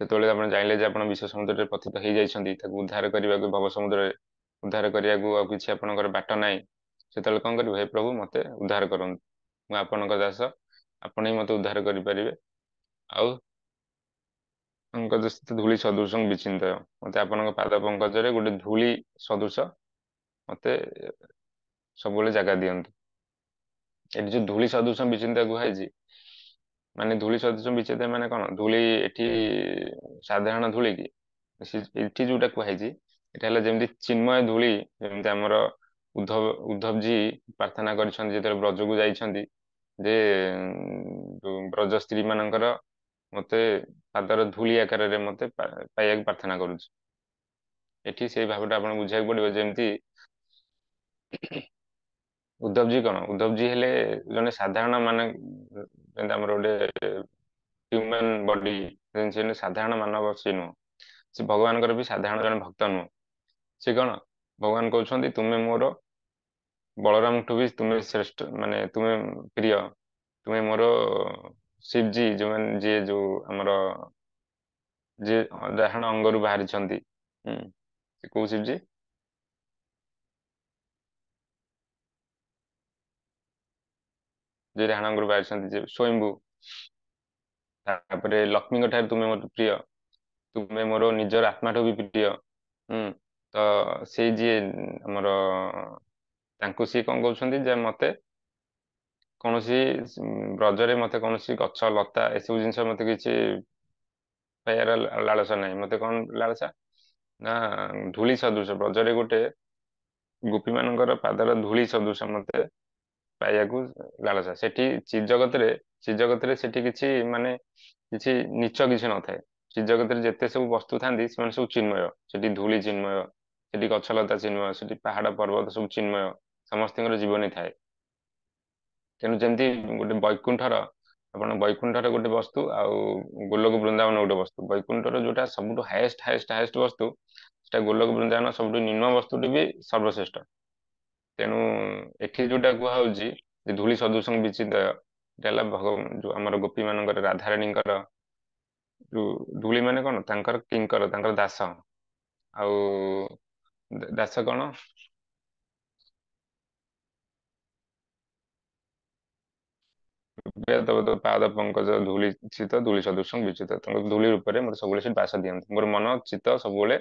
ସେତେବେଳେ ଆପଣ ଜାଣିଲେ ଯେ ଆପଣ ବିଶ୍ୱ ସମୁଦ୍ରରେ ପତିତ ହେଇଯାଇଛନ୍ତି, ତାକୁ ଉଦ୍ଧାର କରିବାକୁ ଭବ ସମୁଦ୍ରରେ ଉଦ୍ଧାର କରିବାକୁ ଆଉ କିଛି ଆପଣଙ୍କର ବାଟ ନାହିଁ, ସେତେବେଳେ କଣ କରିବ, ହେ ପ୍ରଭୁ ମତେ ଉଦ୍ଧାର କରନ୍ତୁ, ମୁଁ ଆପଣଙ୍କ ଦାସ, ଆପଣ ହିଁ ମତେ ଉଦ୍ଧାର କରିପାରିବେ। ଆଉ ପଙ୍କଜ ସ୍ଥିତ ଧୂଳି ସଦୃଶ ବିଚିନ୍ତୟ, ମତେ ଆପଣଙ୍କ ପାଦ ପଙ୍କଜରେ ଗୋଟେ ଧୂଳି ସଦୃଶ ମତେ ସବୁବେଳେ ଜାଗା ଦିଅନ୍ତୁ। ଏଠି ଯୋଉ ଧୂଳି ସଦୃଶ ବିଚିନ୍ତା କୁହାଯାଇଛି, ମାନେ ଧୂଳି ସଦୃଶ ବିଚିନ୍ତା ମାନେ କଣ, ଧୂଳି ଏଠି ସାଧାରଣ ଧୂଳି କି, ଏଠି ଯୋଉଟା କୁହାଯାଇଛି ଏଟା ହେଲା ଯେମିତି ଚିନ୍ମୟ ଧୂଳି, ଯେମିତି ଆମର ଉଦ୍ଧବ ଜୀ ପ୍ରାର୍ଥନା କରିଛନ୍ତି ଯେତେବେଳେ ବ୍ରଜକୁ ଯାଇଛନ୍ତି, ଯେ ଯୋଉ ବ୍ରଜ ସ୍ତ୍ରୀ ମାନଙ୍କର ମତେ ପାଦର ଧୂଳି ଆକାରରେ ମତେ ପାଇବାକୁ ପ୍ରାର୍ଥନା କରୁଛି। ଏଠି ସେଇ ଭାବଟା ଆପଣ ବୁଝିବାକୁ ପଡିବ, ଯେମିତି ଉଦ୍ଧବ ଜୀ କଣ, ଉଦ୍ଧବ ଜୀ ହେଲେ ଜଣେ ସାଧାରଣ, ମାନେ ଯେମିତି ଆମର ଗୋଟେ ହ୍ୟୁମାନ ବଡି, ସାଧାରଣ ମାନବ ସେ ନୁହଁ, ସେ ଭଗବାନଙ୍କର ବି ସାଧାରଣ ଜଣେ ଭକ୍ତ ନୁହଁ। ସେ କଣ ଭଗବାନ କହୁଛନ୍ତି ତୁମେ ମୋର ବଳରାମଠୁ ବି ତୁମେ ଶ୍ରେଷ୍ଠ, ମାନେ ତୁମେ ପ୍ରିୟ, ତୁମେ ମୋର ଶିବଜୀ, ଯୋଉମାନେ ଯିଏ ଯୋଉ ଆମର ଯିଏ ଡାହାଣ ଅଙ୍ଗରୁ ବାହାରିଛନ୍ତି। ହୁଁ, ସେ କୋଉ ଶିବଜୀ? ଯିଏ ଡାହାଣ ଅଙ୍ଗରୁ ବାହାରିଛନ୍ତି, ଯେ ସ୍ୱୟମ୍ଭୁ। ତାପରେ ଲକ୍ଷ୍ମୀଙ୍କ ଠାରୁ ତୁମେ ମୋର ପ୍ରିୟ, ତୁମେ ମୋର ନିଜର ଆତ୍ମାଠୁ ବି ପ୍ରିୟ। ହୁଁ, ତ ସେଇ ଯିଏ ଆମର, ତାଙ୍କୁ ସିଏ କଣ କହୁଛନ୍ତି ଯେ ମତେ କୌଣସି ବ୍ରଜରେ ମତେ କୌଣସି ଗଛ ଲତା ଏସବୁ ଜିନିଷ ମତେ କିଛି ପାଇବାର ଲାଳସା ନାହିଁ। ମତେ କଣ ଲାଳସା ନା, ଧୂଳି ସଦୃଶ ବ୍ରଜରେ ଗୋଟେ ଗୋପୀ ମାନଙ୍କର ପାଦର ଧୂଳି ସଦୃଶ ମତେ ପାଇବାକୁ ଲାଳସା। ସେଠି ଚିଜଗତରେ, ଚିଜଗତରେ ସେଠି କିଛି ମାନେ କିଛି ନୀଚ କିଛି ନଥାଏ। ଚିଜଗତରେ ଯେତେ ସବୁ ବସ୍ତୁ ଥାନ୍ତି ସେମାନେ ସବୁ ଚିନ୍ମୟ। ସେଠି ଧୂଳି ଚିନ୍ମୟ, ସେଠି ଗଛଲତା ଚିନ୍ମୟ, ସେଠି ପାହାଡ ପର୍ବତ ସବୁ ଚିନ୍ମୟ, ସମସ୍ତଙ୍କର ଜୀବନୀ ଥାଏ। ତେଣୁ ଯେମିତି ଗୋଟେ ବୈକୁଣ୍ଠର, ଆପଣ ବୈକୁଣ୍ଠର ଗୋଟେ ବସ୍ତୁ ଆଉ ଗୋଲକ ବୃନ୍ଦାବନ ଗୋଟେ ବସ୍ତୁ। ବୈକୁଣ୍ଠର ଯୋଉଟା ସବୁଠୁ ହାଏଷ୍ଟ ବସ୍ତୁ, ସେଟା ଗୋଲକ ବୃନ୍ଦାବନ ସବୁଠୁ ନିମ୍ନ ବସ୍ତୁଟି ବି ସର୍ବଶ୍ରେଷ୍ଠ। ତେଣୁ ଏଠି ଯୋଉଟା କୁହାହଉଛି ଯେ ଧୂଳି ସଦୃଶଂ ବିଚିନ୍ତୟ, ଏଟା ହେଲା ଯୋଉ ଆମର ଗୋପୀ ମାନଙ୍କର, ରାଧାରାଣୀଙ୍କର ଯୋଉ ଧୂଳି ମାନେ କଣ, ତାଙ୍କର କିଙ୍କର, ତାଙ୍କର ଦାସ। ଆଉ ଦାସ କଣ, ତବ ପାଦ ପଙ୍କଜ ଧୂଳି ଚିତ ଧୂଳି ସଦୃଶଂ ବିଚିତ, ତାଙ୍କ ଧୂଳି ରୂପରେ ମୋତେ ସବୁବେଳେ ସେ ବାସ ଦିଅନ୍ତି। ମୋର ମନ ଚିତ୍ତ ସବୁବେଳେ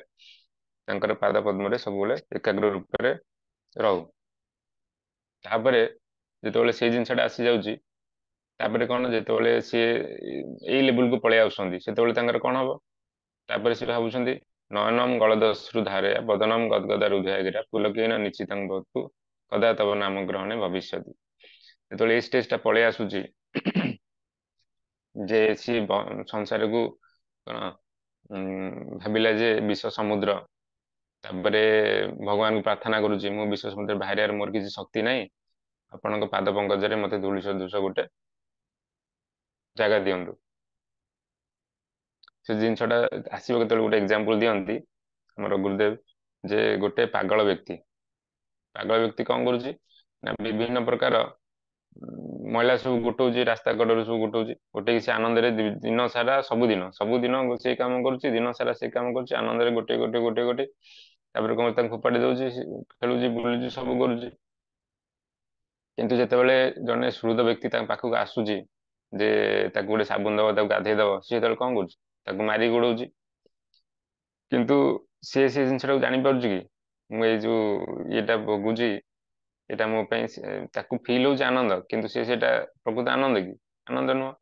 ତାଙ୍କର ପାଦ ପଦ୍ମରେ ସବୁବେଳେ ଏକାଗ୍ର ରୂପରେ ରହୁ। ତାପରେ ଯେତେବେଳେ ସେଇ ଜିନିଷଟା ଆସିଯାଉଛି, ତାପରେ କଣ, ଯେତେବେଳେ ସିଏ ଏଇ ଲେବୁଲକୁ ପଳେଇ ଆସୁଛନ୍ତି, ସେତେବେଳେ ତାଙ୍କର କଣ ହବ? ତାପରେ ସେ ଭାବୁଛନ୍ତି ନୟନମ ଗଳଦସ୍ରୁ ଧାରେ ବଦନମ ଗଦଗଦା ହୃଦୟ ଗିରା ପୁଲକେନ ନିଶ୍ଚିତଂ ଭବତୁ କଦା ତବ ନାମ ଗ୍ରହଣେ ଭବିଷ୍ୟତି। ଯେତେବେଳେ ଏଇ ଷ୍ଟେଜ ଟା ପଳେଇ ଆସୁଛି ଯେ ସିଏ ସଂସାରକୁ କଣ ଭାବିଲା ଯେ ବିଶ୍ୱ ସମୁଦ୍ର, ତାପରେ ଭଗବାନଙ୍କୁ ପ୍ରାର୍ଥନା କରୁଛି ମୁଁ ବିଶ୍ୱ ସମୁଦ୍ରରେ ବାହାରିବାର ମୋର କିଛି ଶକ୍ତି ନାହିଁ, ଆପଣଙ୍କ ପାଦ ପଙ୍କଜରେ ମତେ ଧୂଳି ସଦୃଶ ଗୋଟେ ଜାଗା ଦିଅନ୍ତୁ। ସେ ଜିନିଷଟା ଆସିବ କେତେବେଳେ, ଗୋଟେ ଏକ୍ଜାମ୍ପଲ ଦିଅନ୍ତି ଆମର ଗୁରୁଦେବ, ଯେ ଗୋଟେ ପାଗଳ ବ୍ୟକ୍ତି, ପାଗଳ ବ୍ୟକ୍ତି କଣ କରୁଛି ନା ବିଭିନ୍ନ ପ୍ରକାର ମଇଳା ସବୁ ଗୋଟଉଛି, ରାସ୍ତା କଡରୁ ସବୁ ଗୋଟଉଛି, ଗୋଟେଇକି ସେ ଆନନ୍ଦରେ ଦିନ ସାରା, ସବୁଦିନ ସବୁଦିନ ସେଇ କାମ କରୁଛି, ଦିନ ସାରା ସେଇ କାମ କରୁଛି, ଆନନ୍ଦରେ ଗୋଟେ ତାପରେ କଣ ତାଙ୍କୁ ଫୋପାଡ଼ି ଦଉଛି, ଖେଳୁଛି ବୁଲୁଛି ସବୁ କରୁଛି। କିନ୍ତୁ ଯେତେବେଳେ ଜଣେ ସୁହୃଦ ବ୍ୟକ୍ତି ତାଙ୍କ ପାଖକୁ ଆସୁଛି ଯେ ତାକୁ ଗୋଟେ ସାବୁନ ଦବ, ତାକୁ ଗାଧେଇ ଦବ, ସିଏ ଯେତେବେଳେ କଣ କରୁଛି, ତାକୁ ମାରି ଗୋଡଉଛି। କିନ୍ତୁ ସିଏ ସେ ଜିନିଷଟାକୁ ଜାଣିପାରୁଛି କି ମୁଁ ଏଇ ଯୋଉ ଇଏଟା ଭୋଗୁଛି, ଏଇଟା ମୋ ପାଇଁ ତାକୁ ଫିଲ୍ ହଉଛି ଆନନ୍ଦ, କିନ୍ତୁ ସେ ସେଇଟା ପ୍ରକୃତ ଆନନ୍ଦ କି? ଆନନ୍ଦ ନୁହଁ।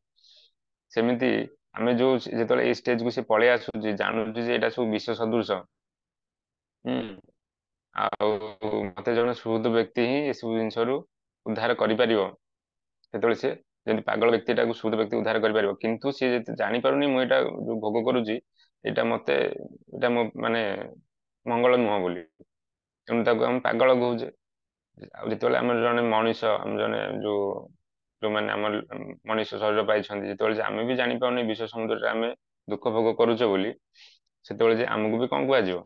ସେମିତି ଆମେ ଯୋଉ ଯେତେବେଳେ ଏଇ ଷ୍ଟେଜକୁ ସେ ପଳେଇ ଆସୁଛି, ଜାଣୁଛି ଯେ ଏଇଟା ସବୁ ବିଷ ସଦୃଶ। ହୁଁ, ଆଉ ମତେ ଜଣେ ସୁହୃଦ ବ୍ୟକ୍ତି ହିଁ ଏସବୁ ଜିନିଷରୁ ଉଦ୍ଧାର କରିପାରିବ। ସେତେବେଳେ ସେ ଯେମିତି ପାଗଳ ବ୍ୟକ୍ତିଟାକୁ ସୁହୃଦ ବ୍ୟକ୍ତି ଉଦ୍ଧାର କରିପାରିବ, କିନ୍ତୁ ସିଏ ଯଦି ଜାଣିପାରୁନି ମୁଁ ଏଇଟା ଯୋଉ ଭୋଗ କରୁଛି, ଏଇଟା ମତେ, ଏଇଟା ମୋ ମାନେ ମଙ୍ଗଳ ନୁହଁ ବୋଲି, ତେଣୁ ତାକୁ ଆମେ ପାଗଳ କହୁଛେ। ଆଉ ଯେତେବେଳେ ଆମର ଜଣେ ମଣିଷ, ଆମେ ଜଣେ ଯୋଉ ଯୋଉମାନେ ଆମର ମଣିଷ ଶରୀର ପାଇଛନ୍ତି, ଯେତେବେଳେ ଯେ ଆମେ ବି ଜାଣିପାରୁନି ବିଶ୍ୱ ସମୁଦ୍ରରେ ଆମେ ଦୁଃଖ ଭୋଗ କରୁଛେ ବୋଲି, ସେତେବେଳେ ଯେ ଆମକୁ ବି କଣ କୁହାଯିବ?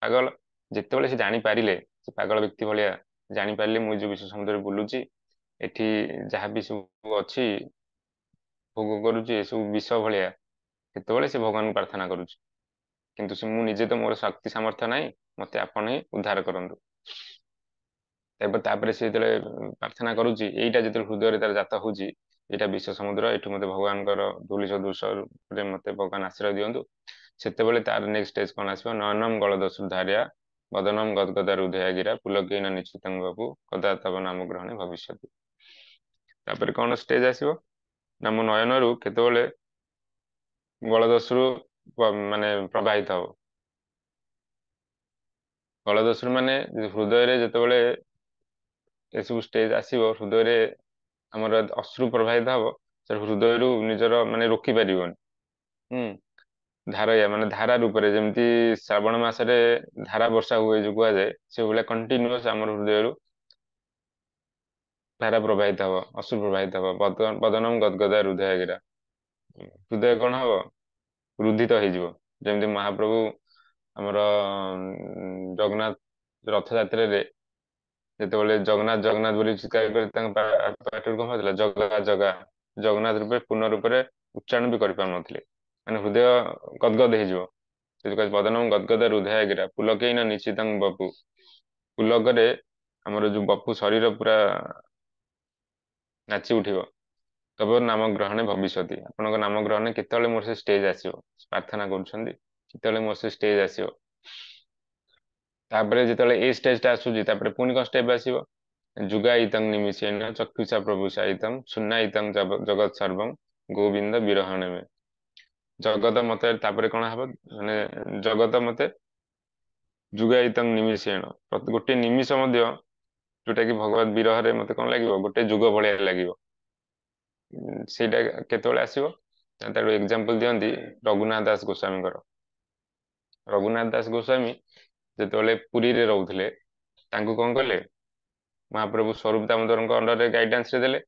ପାଗଳ। ଯେତେବେଳେ ସେ ଜାଣିପାରିଲେ, ସେ ପାଗଳ ବ୍ୟକ୍ତି ଭଳିଆ ଜାଣିପାରିଲେ ମୁଁ ଯୋଉ ବିଶ୍ୱ ସମୁଦ୍ରରେ ବୁଲୁଛି, ଏଠି ଯାହା ବି ସବୁ ଅଛି ଭୋଗ କରୁଛି ଏସବୁ ବିଷ ଭଳିଆ, ସେତେବେଳେ ସେ ଭଗବାନଙ୍କୁ ପ୍ରାର୍ଥନା କରୁଛି। କିନ୍ତୁ ସେ ମୁଁ ନିଜେ ତ, ମୋର ଶକ୍ତି ସାମର୍ଥ୍ୟ ନାହିଁ, ମତେ ଆପଣ ହିଁ ଉଦ୍ଧାର କରନ୍ତୁ। ତାପରେ ସେ ଯେତେବେଳେ ପ୍ରାର୍ଥନା କରୁଛି, ଏଇଟା ଯେତେବେଳେ ହୃଦୟରେ ତାର ଜାତ ହଉଛି, ଏଇଟା ବିଶ୍ୱ ସମୁଦ୍ର, ଏଠୁ ମତେ ଭଗବାନଙ୍କର ଧୂଳି ସଦୃଶରେ ମତେ ଭଗବାନ ଆଶ୍ରୟ ଦିଅନ୍ତୁ, ସେତେବେଳେ ତାର ନେକ୍ସଟ ଷ୍ଟେଜ କଣ ଆସିବ? ନୟନମ ଗଳଦସ୍ୟୁ ଧାରିଆ ବଦନମ ଗଦଗଦା ହୃଦୟ ଗିରା ପୁଲକେନ ନିଶ୍ଚିତଂ ବାବୁ କଦା ତବ ନାମ ଗ୍ରହଣେ ଭବିଷ୍ୟତି। ତାପରେ କଣ ଷ୍ଟେଜ ଆସିବ ନା, ମୋ ନୟନରୁ କେତେବେଳେ ଗଳଦସ୍ୟୁ ମାନେ ପ୍ରବାହିତ ହବ। ଗଳଦସ୍ୟୁ ମାନେ ହୃଦୟରେ ଯେତେବେଳେ ଏସବୁ ଷ୍ଟେଜ ଆସିବ, ହୃଦୟରେ ଆମର ଅଶ୍ରୁ ପ୍ରବାହିତ ହବ, ସେ ହୃଦୟରୁ ନିଜର ମାନେ ରୋକି ପାରିବନି। ହୁଁ, ଧାରୟା ମାନେ ଧାରା ରୂପରେ, ଯେମିତି ଶ୍ରାବଣ ମାସରେ ଧାରା ବର୍ଷା ହୁଏ ଯୋଉ କୁହାଯାଏ, ସେଭଳିଆ କଣ୍ଟିନ୍ୟୁଅସ ଆମର ହୃଦୟରୁ ଧାରା ପ୍ରବାହିତ ହବ, ଅଶ୍ରୁ ପ୍ରବାହିତ ହବ। ବଦନମ ଗଦଗଦା ହୃଦୟ ଗିରା, ହୃଦୟ କଣ ହବ? ରୁଧିତ ହେଇଯିବ। ଯେମିତି ମହାପ୍ରଭୁ ଆମର ଜଗନ୍ନାଥ ରଥଯାତ୍ରାରେ ଯେତେବେଳେ ଜଗନ୍ନାଥ ଜଗନ୍ନାଥ ବୋଲି ଚିତ୍କାର କରି ତାଙ୍କ ପାଟିରୁ କଣ ବାହାରିଥିଲା, ଜଗା ଜଗା, ଜଗନ୍ନାଥ ରୂପେ ପୂର୍ଣ୍ଣ ରୂପରେ ଉଚ୍ଚାରଣ ବି କରିପାରୁନଥିଲେ, ମାନେ ହୃଦୟ ଗଦଗଦ ହେଇଯିବ। ସେ ପଦନମ ଗଦଗଦ ହୃଦୟ ଗିରା ପୁଲକେଇନ ନିଶ୍ଚିତଂ ବପୁ, ପୁଲକରେ ଆମର ଯୋଉ ବପୁ ଶରୀର ପୁରା ନାଚି ଉଠିବ। ତବ ନାମ ଗ୍ରହଣେ ଭବିଷ୍ୟତି, ଆପଣଙ୍କ ନାମ ଗ୍ରହଣେ କେତେବେଳେ ମୋର ସେ ଷ୍ଟେଜ ଆସିବ, ପ୍ରାର୍ଥନା କରୁଛନ୍ତି କେତେବେଳେ ମୋର ସେ ଷ୍ଟେଜ ଆସିବ। ତାପରେ ଯେତେବେଳେ ଏଇ ଷ୍ଟେଜ ଟା ଆସୁଛି, ତାପରେ ପୁଣି କଣ ଷ୍ଟେପ ଆସିବ, ଯୁଗାଇତଂ ନିମିଷେଣ ଚକ୍ଷୁଷା ପ୍ରଭୁ ସାଇତଂ ସୁନାଇତଂ ଜଗତ ସର୍ବଂ ଗୋବିନ୍ଦ ବିରହଣେ ମେ। ଜଗତ ମତେ ତାପରେ କଣ ହବ, ମାନେ ଜଗତ ମତେ ଯୁଗାଇତଂ ନିମିଷେଣ, ଗୋଟେ ନିମିଷ ମଧ୍ୟ ଯୋଉଟା କି ଭଗବତ ବିରହରେ ମତେ କଣ ଲାଗିବ, ଗୋଟେ ଯୁଗ ଭଳିଆ ଲାଗିବ। ସେଇଟା କେତେବେଳେ ଆସିବ, ତାର ଏକ୍ଜାମ୍ପଲ ଦିଅନ୍ତି ରଘୁନାଥ ଦାସ ଗୋସ୍ୱାମୀଙ୍କର। ରଘୁନାଥ ଦାସ ଗୋସ୍ୱାମୀ ଯେତେବେଳେ ପୁରୀରେ ରହୁଥିଲେ, ତାଙ୍କୁ କଣ କଲେ, ମହାପ୍ରଭୁ ସ୍ୱରୂପ ଦାମୋଦରଙ୍କ ଅଣ୍ଡରରେ ଗାଇଡାନ୍ସ ରେ ଦେଲେ।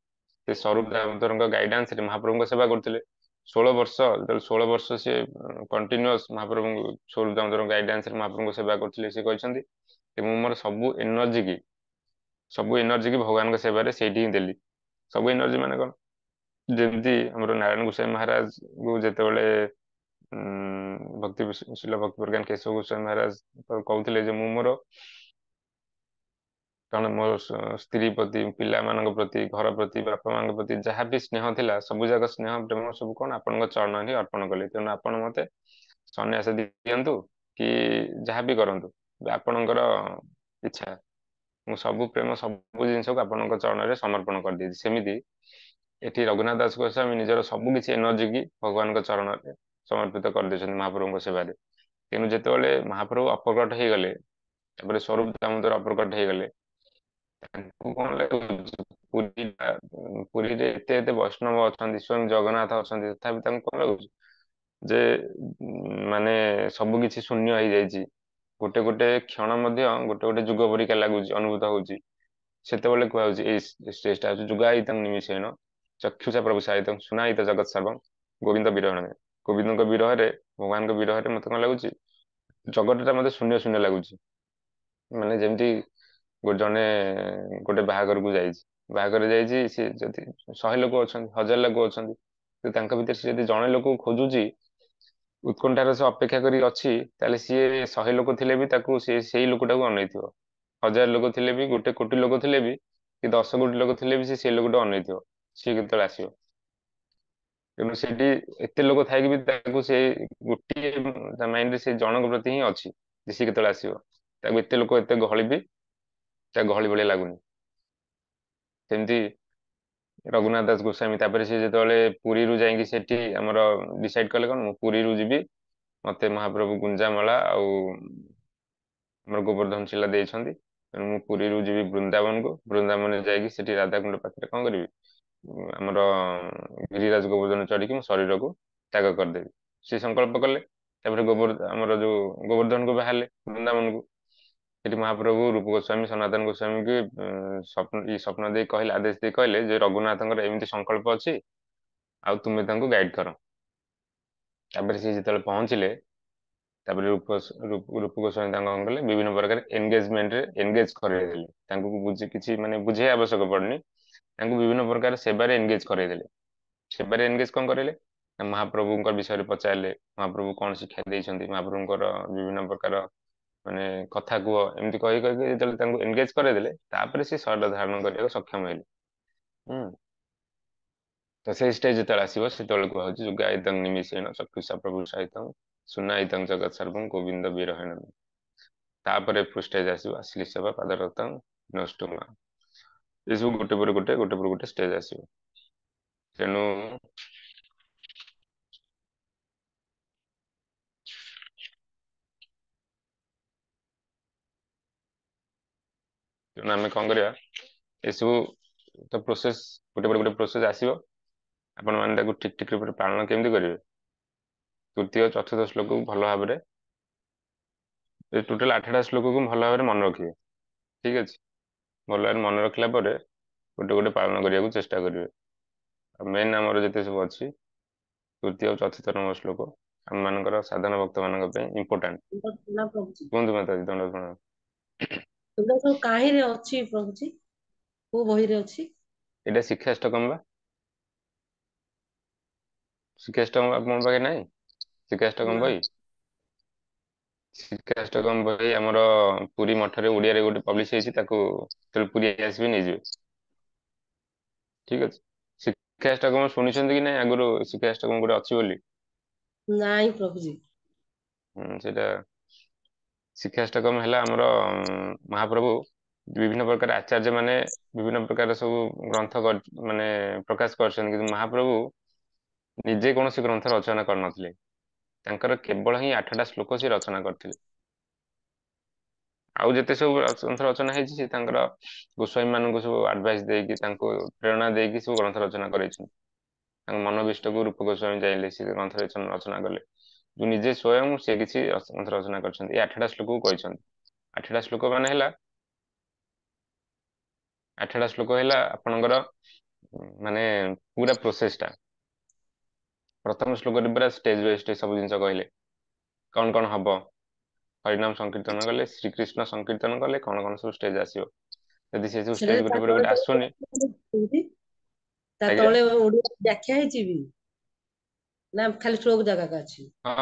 ସେ ସ୍ୱରୂପ ଦାମୋଦରଙ୍କ ଗାଇଡାନ୍ସ ରେ ମହାପ୍ରଭୁଙ୍କ ସେବା କରୁଥିଲେ 16 ବର୍ଷ। ଯେତେବେଳେ 16 ବର୍ଷ ସିଏ କଣ୍ଟିନ୍ୟୁଅସ ମହାପ୍ରଭୁଙ୍କୁ ସ୍ୱରୂପ ଦାମୋଦରଙ୍କ ଗାଇଡାନ୍ସ ରେ ମହାପ୍ରଭୁଙ୍କ ସେବା କରୁଥିଲେ, ସେ କହିଛନ୍ତି କି ମୁଁ ମୋର ସବୁ ଏନର୍ଜି କି ଭଗବାନଙ୍କ ସେବାରେ ସେଇଠି ହିଁ ଦେଲି। ସବୁ ଏନର୍ଜି ମାନେ କଣ, ଯେମିତି ଆମର ନାରାୟଣ ଗୋସ୍ୱାମୀ ମହାରାଜଙ୍କୁ ଯେତେବେଳେ ଶିଲ ଭକ୍ତି ପ୍ରଜ୍ଞାନ କେଶବ ଗୋସ୍ୱାମୀ ମହାରାଜ କହୁଥିଲେ ଯେ ମୁଁ ମୋର କାରଣ ମୋ ସ୍ତ୍ରୀ ପ୍ରତି, ପିଲାମାନଙ୍କ ପ୍ରତି, ଘର ପ୍ରତି, ବାପା ମାଙ୍କ ପ୍ରତି ଯାହା ବି ସ୍ନେହ ଥିଲା, ସବୁ ଯାକ ସ୍ନେହ ପ୍ରେମ ସବୁ କଣ ଆପଣଙ୍କ ଚରଣ ହିଁ ଅର୍ପଣ କଲେ। ତେଣୁ ଆପଣ ମତେ ସନ୍ନ୍ୟାସ ଦିଅନ୍ତୁ କି ଯାହା ବି କରନ୍ତୁ, ଆପଣଙ୍କର ଇଚ୍ଛା, ମୁଁ ସବୁ ପ୍ରେମ ସବୁ ଜିନିଷକୁ ଆପଣଙ୍କ ଚରଣରେ ସମର୍ପଣ କରିଦେଇଛି। ସେମିତି ଏଠି ରଘୁନାଥ ଦାସ ଗୋସ୍ୱାମୀ ନିଜର ସବୁ କିଛି ଏନର୍ଜି କି ଭଗବାନଙ୍କ ଚରଣରେ ସମର୍ପିତ କରିଦେଇଛନ୍ତି ମହାପ୍ରଭୁଙ୍କ ସେବାରେ। ତେଣୁ ଯେତେବେଳେ ମହାପ୍ରଭୁ ଅପ୍ରକଟ ହେଇଗଲେ, ତାପରେ ସ୍ୱରୂପ ଦାମୋଦର ଅପ୍ରକଟ ହେଇଗଲେ, ତାଙ୍କୁ କଣ ଲାଗୁଛି, ପୁରୀରେ ଏତେ ଏତେ ବୈଷ୍ଣବ ଅଛନ୍ତି, ସ୍ୱୟଂ ଜଗନ୍ନାଥ ଅଛନ୍ତି, ତଥାପି ତାଙ୍କୁ କଣ ଲାଗୁଛି ଯେ ମାନେ ସବୁ କିଛି ଶୂନ୍ୟ ହେଇଯାଇଛି। ଗୋଟେ ଗୋଟେ କ୍ଷଣ ମଧ୍ୟ ଗୋଟେ ଗୋଟେ ଯୁଗ ପରିକା ଲାଗୁଛି, ଅନୁଭୂତ ହଉଛି। ସେତେବେଳେ କୁହାଯାଉଛି ଏଇ ଷ୍ଟେଜ ଟା ହଉଛି ଯୁଗାଇତଂ ନିମିଷେଣ ଚକ୍ଷୁଷା ପ୍ରଭୁ ସାଇତଂ ସୁନାଇତ ଜଗତ ସର୍ବଂ ଗୋବିନ୍ଦ ବିରହଣେ। ଗୋବିନ୍ଦଙ୍କ ବିରହରେ, ଭଗବାନଙ୍କ ବିରହରେ ମତେ କଣ ଲାଗୁଛି, ଜଗତଟା ମତେ ଶୂନ୍ୟ ଶୂନ୍ୟ ଲାଗୁଛି। ମାନେ ଯେମିତି ଜଣେ ଗୋଟେ ବାହାଘରକୁ ଯାଇଛି, ବାହାଘର ଯାଇଛି, ସେ ଯଦି 100 ଲୋକ ଅଛନ୍ତି, 1000 ଲୋକ ଅଛନ୍ତି, ତ ତାଙ୍କ ଭିତରେ ସେ ଯଦି ଜଣେ ଲୋକକୁ ଖୋଜୁଛି, ଉତ୍କଣ୍ଠାର ସେ ଅପେକ୍ଷା କରି ଅଛି, ତାହେଲେ ସିଏ 100 ଲୋକ ଥିଲେ ବି ତାକୁ ସେଇ ଲୋକଟାକୁ ଅନେଇଥିବ। 1000 ଲୋକ ଥିଲେ ବି, 1 କୋଟି ଲୋକ ଥିଲେ ବି, କି 10 କୋଟି ଲୋକ ଥିଲେ ବି, ସେ ସେଇ ଲୋକଟା ଅନେଇଥିବ ସିଏ କେତେବେଳେ ଆସିବ। ତେଣୁ ସେଠି ଏତେ ଲୋକ ଥାଇକି ବି ତାକୁ ସେଇ ଗୋଟିଏ ତା ମାଇଣ୍ଡରେ ସେ ଜଣଙ୍କ ପ୍ରତି ହିଁ ଅଛି ଯେ ସିଏ କେତେବେଳେ ଆସିବ। ତାକୁ ଏତେ ଲୋକ ଏତେ ଗହଳି ବି ତା ଗହଳି ଭଳିଆ ଲାଗୁନି। ସେମିତି ରଘୁନାଥ ଦାସ ଗୋସ୍ୱାମୀ ତାପରେ ସେ ଯେତେବେଳେ ପୁରୀରୁ ଯାଇକି ସେଠି ଆମର ଡିସାଇଡ କଲେ କଣ, ମୁଁ ପୁରୀରୁ ଯିବି, ମତେ ମହାପ୍ରଭୁ ଗୁଞ୍ଜାମାଳା ଆଉ ଆମର ଗୋବର୍ଦ୍ଧନ ଶିଳା ଦେଇଛନ୍ତି, ତେଣୁ ମୁଁ ପୁରୀରୁ ଯିବି ବୃନ୍ଦାବନକୁ, ବୃନ୍ଦାବନରେ ଯାଇକି ସେଠି ରାଧାକୁଣ୍ଡ ପାଖରେ କଣ କରିବି, ଆମର ଗିରିରାଜ ଗୋବର୍ଦ୍ଧନ ଚଢିକି ମୋ ଶରୀରକୁ ତ୍ୟାଗ କରିଦେବି। ସେ ସଂକଳ୍ପ କଲେ। ତାପରେ ଆମର ଯୋଉ ଗୋବର୍ଦ୍ଧନକୁ ବାହାରିଲେ ବୃନ୍ଦାବନକୁ। ସେଠି ମହାପ୍ରଭୁ ରୂପ ଗୋସ୍ୱାମୀ ସନାତନ ଗୋସ୍ୱାମୀ କି ସ୍ୱପ୍ନ ଦେଇ କହିଲେ, ଆଦେଶ ଦେଇ କହିଲେ ଯେ ରଘୁନାଥଙ୍କର ଏମିତି ସଂକଳ୍ପ ଅଛି, ଆଉ ତୁମେ ତାଙ୍କୁ ଗାଇଡ କର। ତାପରେ ସେ ଯେତେବେଳେ ପହଞ୍ଚିଲେ, ତାପରେ ରୂପ ଗୋସ୍ୱାମୀ ତାଙ୍କ କଣ କଲେ, ବିଭିନ୍ନ ପ୍ରକାର ଏନଗେଜମେଣ୍ଟରେ ଏନଗେଜ କରେଇଦେଲେ। ତାଙ୍କୁ କିଛି ମାନେ ବୁଝେଇବା ଆବଶ୍ୟକ ପଡନି, ତାଙ୍କୁ ବିଭିନ୍ନ ପ୍ରକାର ସେବାରେ ଏନଗେଜ କରେଇଦେଲେ। ସେବାରେ ଏନଗେଜ କଣ କରେଇଲେ, ମହାପ୍ରଭୁଙ୍କ ବିଷୟରେ ପଚାରିଲେ, ମହାପ୍ରଭୁ କଣ ଶିକ୍ଷା ଦେଇଛନ୍ତି, ମହାପ୍ରଭୁଙ୍କର ବିଭିନ୍ନ ପ୍ରକାର ମାନେ କଥା କୁହ, ଏମିତି କହି କହିକି ଯେତେବେଳେ ତାଙ୍କୁ ଏନଗେଜ କରେଇଦେଲେ, ତାପରେ ସେ ଶରୀର ଧାରଣ କରିବାକୁ ସକ୍ଷମ ହେଲେ। ହୁଁ। ତ ସେଇ ଷ୍ଟେଜ ଯେତେବେଳେ ଆସିବ, ସେତେବେଳେ କୁହାଯାଉଛି ଯୁଗାଇତଂ ନିମିଷେଣ ଚକ୍ଷୁଷା ପ୍ରଭୁ ସହିତଂ ସୁନାଇତଂ ଜଗତ ସର୍ବଂ ଗୋବିନ୍ଦ ବିରହଣ। ତାପରେ ଷ୍ଟେଜ ଆସିବ ଆଶ୍ଲେଷ ସେବା ପାଦରତଂ ନଷ୍ଟୁମା। ଏସବୁ ଗୋଟେ ପରେ ଗୋଟେ ଗୋଟେ ପରେ ଗୋଟେ ଷ୍ଟେଜ ଆସିବ। ତେଣୁ ତେଣୁ ଆମେ କଣ କରିବା, ଏସବୁ ତ ପ୍ରୋସେସ ଗୋଟେ ପରେ ଗୋଟେ ପ୍ରୋସେସ ଆସିବ। ଆପଣ ମାନେ ତାକୁ ଠିକ ଠିକ ରୂପରେ ପାଳନ କେମିତି କରିବେ, ତୃତୀୟ ଚତୁର୍ଥ ଶ୍ଲୋକକୁ ଭଲ ଭାବରେ, ଏ ଟୋଟାଲ 8ଟା ଶ୍ଲୋକକୁ ଭଲ ଭାବରେ ମନେ ରଖିବେ। ଠିକ ଅଛି, ଭଲ ଭାବରେ ମନେ ରଖିଲା ପରେ ଗୋଟେ ଗୋଟେ ପାଳନ କରିବାକୁ ଚେଷ୍ଟା କରିବେ। ଆଉ ମେନ୍ ଆମର ଯେତେ ସବୁ ଅଛି, ତୃତୀୟ ଆଉ ଚତୁର୍ଥ ନମ୍ବର ଶ୍ଲୋକ, ଆମ ମାନଙ୍କର ସାଧାରଣ ଭକ୍ତ ମାନଙ୍କ ପାଇଁ ଇମ୍ପୋର୍ଟାଣ୍ଟ। ନା ପ୍ରଭୁଜୀ, କୁହନ୍ତୁ ମାତାଜୀ, ଦଣ୍ଡ ପ୍ରଣାମ। ଏଗୁଡା ସବୁ କାହିଁରେ ଅଛି ପ୍ରଭୁଜୀ? କୋଉ ବହିରେ ଅଛି? ଏଇଟା ଶିକ୍ଷାଷ୍ଟକମ୍ ବା। ଶିକ୍ଷାଷ୍ଟକମ୍ ଆପଣଙ୍କ ପାଖେ ନାହିଁ? ଶିକ୍ଷାଷ୍ଟକମ୍ ନା। ବହି, ଶିକ୍ଷାଷ୍ଟକମ୍ ବହି ଆମର ପୁରୀ ମଠରେ ଓଡିଆରେ ଗୋଟେ ପବ୍ଲିଶ ହେଇଛି, ତାକୁ ଯେତେବେଳେ ପୁରୀ ଆସିବେ ନେଇଯିବେ। ଠିକ ଅଛି। ଶିକ୍ଷାଷ୍ଟକମ୍ ଶୁଣିଛନ୍ତି କି ନାଇଁ ଆଗରୁ, ଶିକ୍ଷାଷ୍ଟକମ୍ ଗୋଟେ ଅଛି ବୋଲି? ନାଇଁ ପ୍ରଭୁଜୀ। ସେଇଟା ଶିକ୍ଷାଷ୍ଟକମ୍ ହେଲା ଆମର ମହାପ୍ରଭୁ ବିଭିନ୍ନ ପ୍ରକାର ଆଚାର୍ଯ୍ୟ ମାନେ ବିଭିନ୍ନ ପ୍ରକାର ସବୁ ଗ୍ରନ୍ଥ ମାନେ ପ୍ରକାଶ କରିଛନ୍ତି, କିନ୍ତୁ ମହାପ୍ରଭୁ ନିଜେ କୌଣସି ଗ୍ରନ୍ଥ ରଚନା କରିନଥିଲେ। ତାଙ୍କର କେବଳ ହିଁ 8ଟା ଶ୍ଲୋକ ସେ ରଚନା କରିଥିଲେ। ଆଉ ଯେତେ ସବୁ ଗ୍ରନ୍ଥ ରଚନା ହେଇଛି ସେ ତାଙ୍କର ଗୋସ୍ୱାମୀ ମାନଙ୍କୁ ସବୁ ଆଡଭାଇସ ଦେଇକି, ତାଙ୍କୁ ପ୍ରେରଣା ଦେଇକି ସବୁ ଗ୍ରନ୍ଥ ରଚନା କରାଇଛନ୍ତି। ତାଙ୍କ ମନୋଭୀଷ୍ଟକୁ ରୂପ ଗୋସ୍ୱାମୀ ଚାହିଁଲେ, ସେ ଗ୍ରନ୍ଥ ରଚନା କଲେ। ଯୋଉ ନିଜେ ସ୍ୱୟଂ ସେ କିଛି ଗ୍ରନ୍ଥ ରଚନା କରିଛନ୍ତି, ଏ 8ଟା ଶ୍ଲୋକକୁ କହିଛନ୍ତି। 8ଟା ଶ୍ଲୋକ ମାନେ ହେଲା, 8ଟା ଶ୍ଲୋକ ହେଲା ଆପଣଙ୍କର ମାନେ ପୁରା ପ୍ରୋସେସ ଟା। ପ୍ରଥମ ଶ୍ଲୋକରେ ପୁରା ଷ୍ଟେଜ ବାଇ ଷ୍ଟେଜ ସବୁ ଜିନିଷ କହିଲେ, କଣ କଣ ହବ। ହରିନାମ ସଂକୀର୍ତ୍ତନ କଲେ, ଶ୍ରୀକୃଷ୍ଣ ସଂକୀର୍ତ୍ତନ କଲେ, କଣ କଣ ସବୁ ଷ୍ଟେଜ ଆସିବ। ଯଦି ସେ ସବୁ ସେଟା ଷ୍ଟେଜ ତା ଗୋଟେ ପରେ ତଳେ ଗୋଟେ ଆସୁନି। ପ୍ରଭୁଜୀ, ତା ଆଜ୍ଞା। ତଳେ ଓଡିଆ ବ୍ୟାଖ୍ୟା ହେଇଛି ବି ନା ଖାଲି ଶ୍ଲୋକ ଜାଗା ଅଛି? ହଁ,